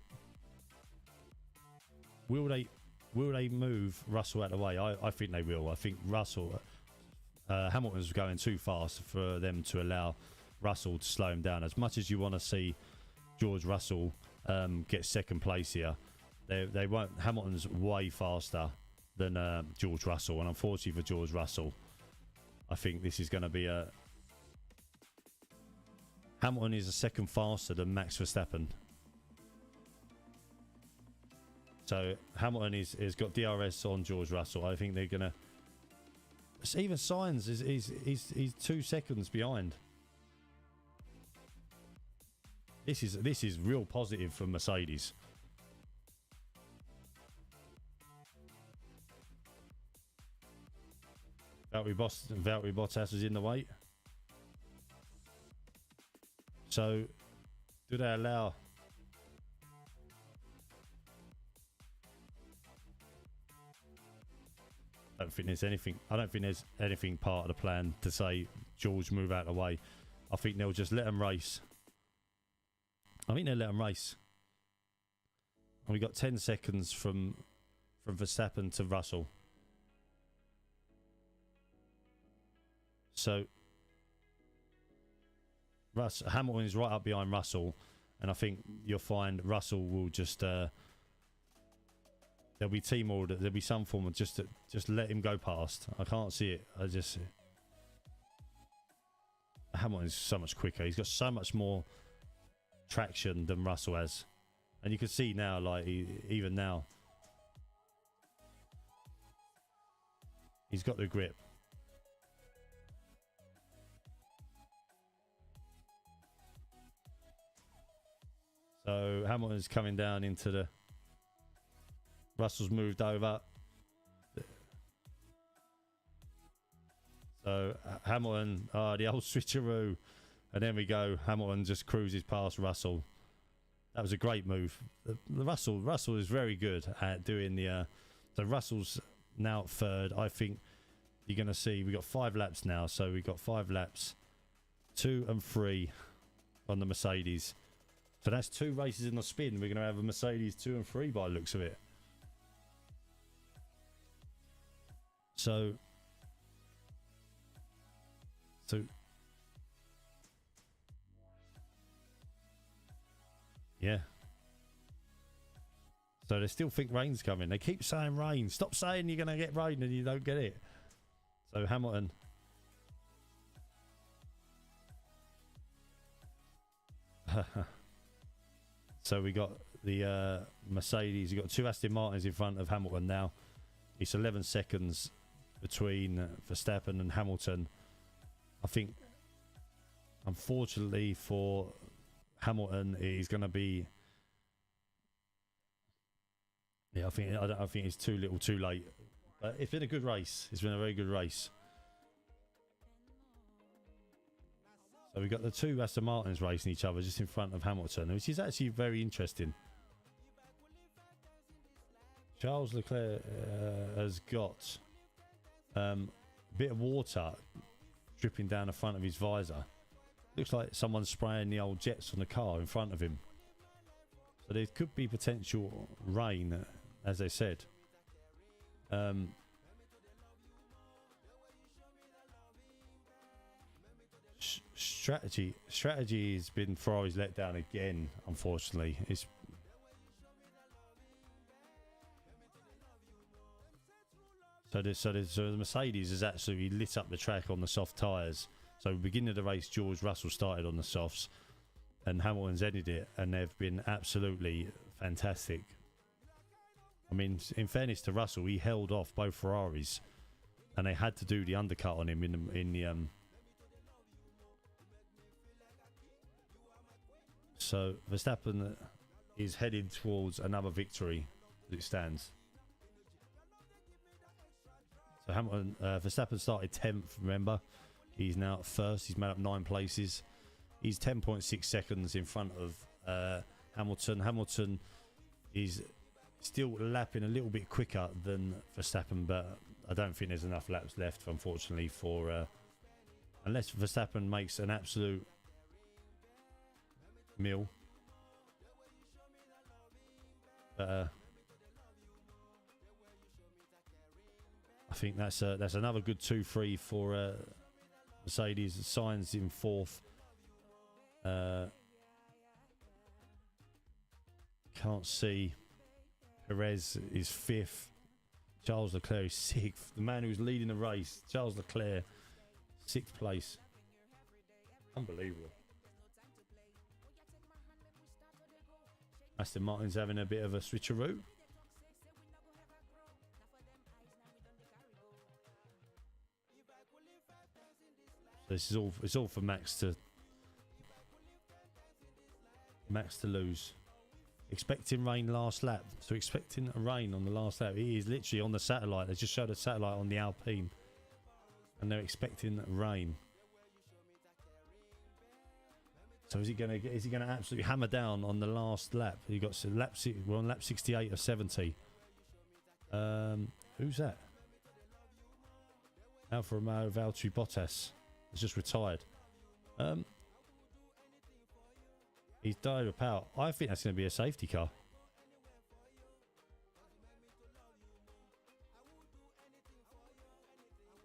will they move Russell out of the way? I think they will. I think Hamilton's going too fast for them to allow Russell to slow him down. As much as you want to see George Russell get second place here, they won't. Hamilton's way faster than George Russell, and unfortunately for George Russell, I think this is going to be a... Hamilton is a second faster than Max Verstappen. So Hamilton has got DRS on George Russell. I think they're going to... Even Sainz is 2 seconds behind. This is real positive for Mercedes. Valtteri Bottas is in the way. So, do they allow... I don't think there's anything part of the plan to say George move out of the way. I think they'll just let them race. I think they'll let them race. And we got 10 seconds from Verstappen to Russell. So Hamilton is right up behind Russell, and I think you'll find Russell will just there'll be team order. There'll be some form of just let him go past. I can't see it. Hamilton's so much quicker. He's got so much more traction than Russell has, and you can see now, like even now, he's got the grip. So Hamilton's coming down into the... Russell's moved over. So Hamilton, the old switcheroo. And then we go. Hamilton just cruises past Russell. That was a great move. Russell is very good at doing the... so Russell's now at third. I think you're going to see... We've got 5 laps now. So we've got 5 laps. 2 and 3 on the Mercedes. So that's 2 races in the spin. We're going to have a Mercedes 2 and 3 by the looks of it. So yeah. So they still think rain's coming. They keep saying rain. Stop saying you're going to get rain and you don't get it. So Hamilton. So we got the Mercedes. You got 2 Aston Martins in front of Hamilton now. It's 11 seconds between Verstappen and Hamilton. I think, unfortunately for Hamilton, it is going to be. Yeah, I think it's too little, too late. But it's been a good race. It's been a very good race. So we've got the two Aston Martins racing each other just in front of Hamilton, which is actually very interesting. Charles Leclerc has got a bit of water dripping down the front of his visor. Looks like someone's spraying the old jets on the car in front of him. So there could be potential rain, as they said. Strategy has been Ferrari's let down again, unfortunately. So the Mercedes has absolutely lit up the track on the soft tyres. So beginning of the race, George Russell started on the softs and Hamilton's ended it, and they've been absolutely fantastic. I mean, in fairness to Russell, he held off both Ferraris and they had to do the undercut on him in the So Verstappen is heading towards another victory as it stands. So Hamilton, Verstappen started 10th, remember. He's now at first. He's made up 9 places. He's 10.6 seconds in front of Hamilton. Hamilton is still lapping a little bit quicker than Verstappen, but I don't think there's enough laps left, unfortunately, for unless Verstappen makes an absolute mill. I think that's another good 2-3 for Mercedes. Sainz in 4th. Can't see. Perez is 5th. Charles Leclerc is 6th. The man who's leading the race, Charles Leclerc, 6th place. Unbelievable. Aston Martin's having a bit of a switcheroo. This is all. It's all for Max to lose. Expecting rain last lap. So expecting a rain on the last lap. He is literally on the satellite. They just showed a satellite on the Alpine, and they're expecting rain. So is he going to absolutely hammer down on the last lap? He got we're on lap 68 of 70. Who's that? Alfa Romeo Valtteri Bottas has just retired. He's died of power. I think that's going to be a safety car.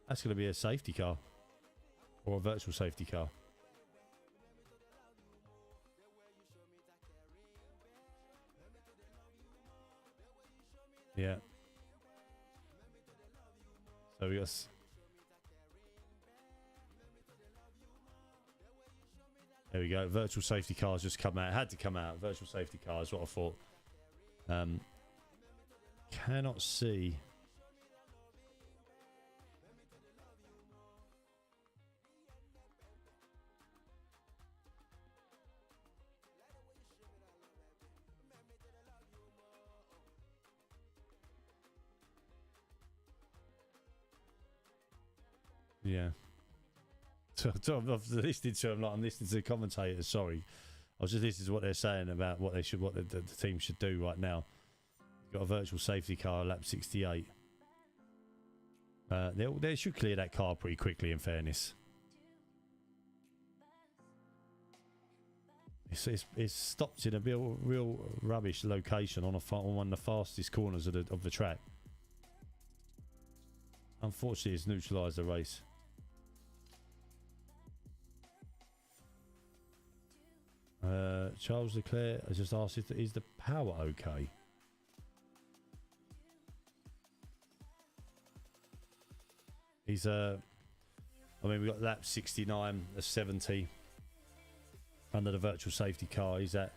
That's going to be a safety car. Or a virtual safety car. Yeah. So we got... There we go. Virtual safety cars just come out. It had to come out. Virtual safety car is what I thought. Cannot see. Yeah. So I'm listening to them like I'm listening to the commentators. Sorry, I was just listening to what they're saying about what the team should do right now. You've got a virtual safety car, lap 68. They should clear that car pretty quickly. In fairness, it's stopped in a real rubbish location on one of the fastest corners of the track. Unfortunately, it's neutralised the race. Charles Leclerc has just asked, is the power okay? He's I mean, we've got lap 69, a 70 under the virtual safety car. Is that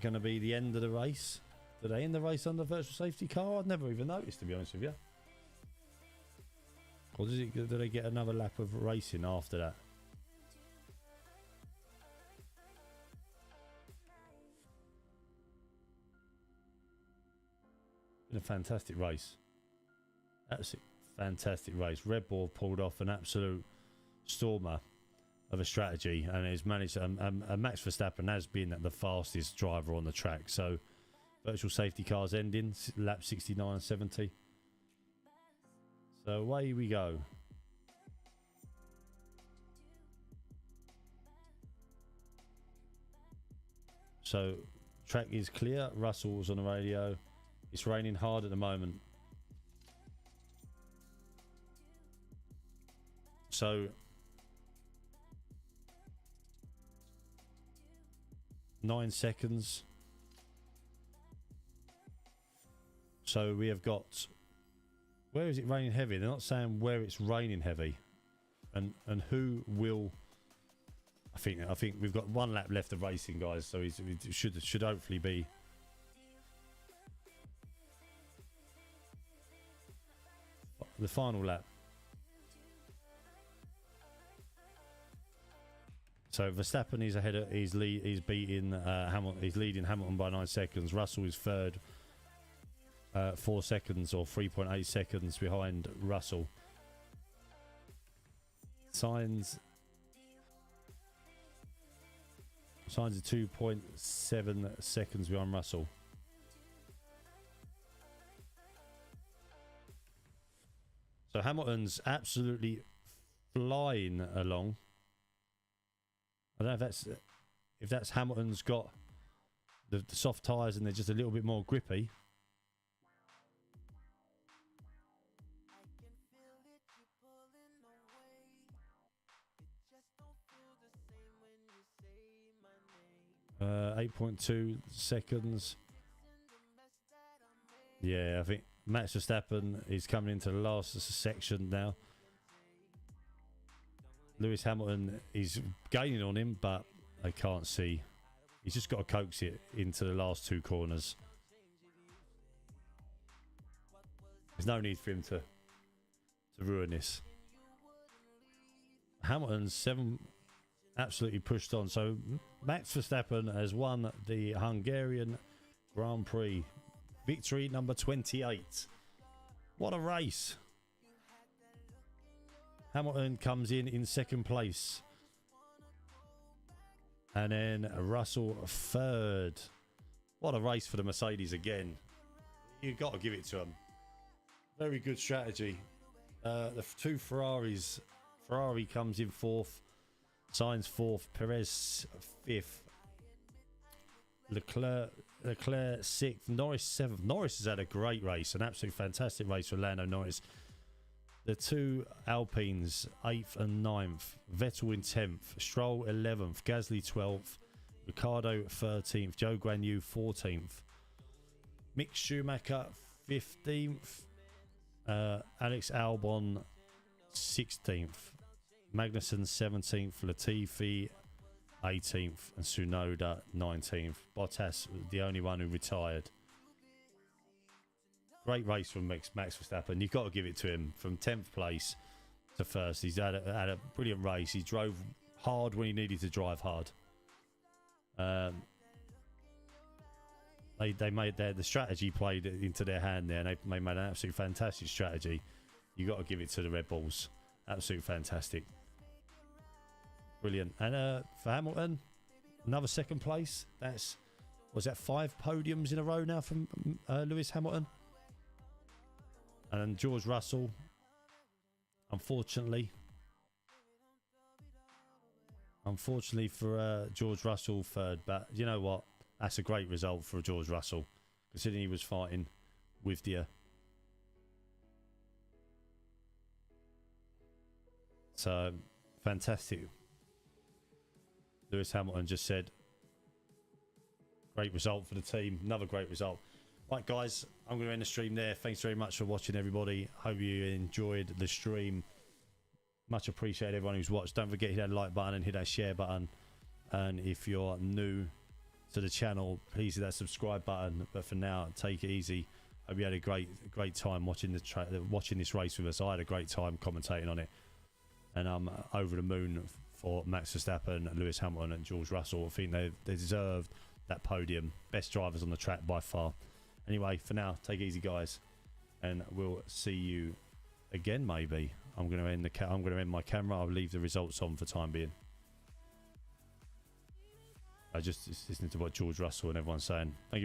going to be the end of the race? Do they end the race under virtual safety car? I'd never even noticed, to be honest with you. Or do they get another lap of racing after that? Been a fantastic race. Absolutely fantastic race. Red Bull pulled off an absolute stormer of a strategy and has managed. Max Verstappen has been the fastest driver on the track. So virtual safety cars ending lap 69 and 70. So away we go. So track is clear. Russell's on the radio. It's raining hard at the moment. So 9 seconds. So we have got, where is it raining heavy? They're not saying where it's raining heavy, and who will. I think we've got 1 lap left of racing, guys. So it should hopefully be. The final lap. So Verstappen is ahead of, he's beating Hamilton. He's leading Hamilton by 9 seconds. Russell is third, 4 seconds or 3.8 seconds behind Russell. Sainz are 2.7 seconds behind Russell. So Hamilton's absolutely flying along. I don't know if that's Hamilton's got the soft tyres and they're just a little bit more grippy. Uh, 8.2 seconds. Yeah, I think Max Verstappen is coming into the last section now. Lewis Hamilton is gaining on him, but I can't see. He's just got to coax it into the last 2 corners. There's no need for him to ruin this. Hamilton's 7 absolutely pushed on. So Max Verstappen has won the Hungarian Grand Prix. Victory number 28. What a race. Hamilton comes in second place. And then Russell third. What a race for the Mercedes again. You've got to give it to them. Very good strategy. The 2 Ferraris. Ferrari comes in 4th. Sainz 4th. Perez 5th. Leclerc 6th. Norris 7th. Norris has had a great race. An absolutely fantastic race for Lando Norris. The 2 Alpines 8th and 9th. Vettel in 10th. Stroll 11th. Gasly 12th. Ricciardo 13th. Joe Guan Yu 14th. Mick Schumacher 15th. Alex Albon 16th. Magnussen 17th. Latifi 18th. And Tsunoda 19th. Bottas, the only one who retired. Great race from Max Verstappen. You've got to give it to him. From 10th place to first. He's had a brilliant race. He drove hard when he needed to drive hard. They made the strategy played into their hand there, and they made an absolutely fantastic strategy. You've got to give it to the Red Bulls. Absolutely fantastic. Brilliant. And for Hamilton, another second place. Was that 5 podiums in a row now from Lewis Hamilton? And George Russell, unfortunately for George Russell, third. But you know what? That's a great result for George Russell, considering he was fighting with the. So fantastic. Lewis Hamilton just said, great result for the team. Another great result. Right, guys, I'm going to end the stream there. Thanks very much for watching, everybody. Hope you enjoyed the stream. Much appreciated everyone who's watched. Don't forget to hit that like button and hit that share button. And if you're new to the channel, please hit that subscribe button. But for now, take it easy. Hope you had a great time watching this race with us. I had a great time commentating on it, and I'm over the moon for Max Verstappen, Lewis Hamilton and George Russell. I think they deserved that podium. Best drivers on the track by far. Anyway, for now, take it easy, guys, and we'll see you again. Maybe I'm going to end my camera. I'll leave the results on for the time being. I just listening to what George Russell and everyone's saying. Thank you.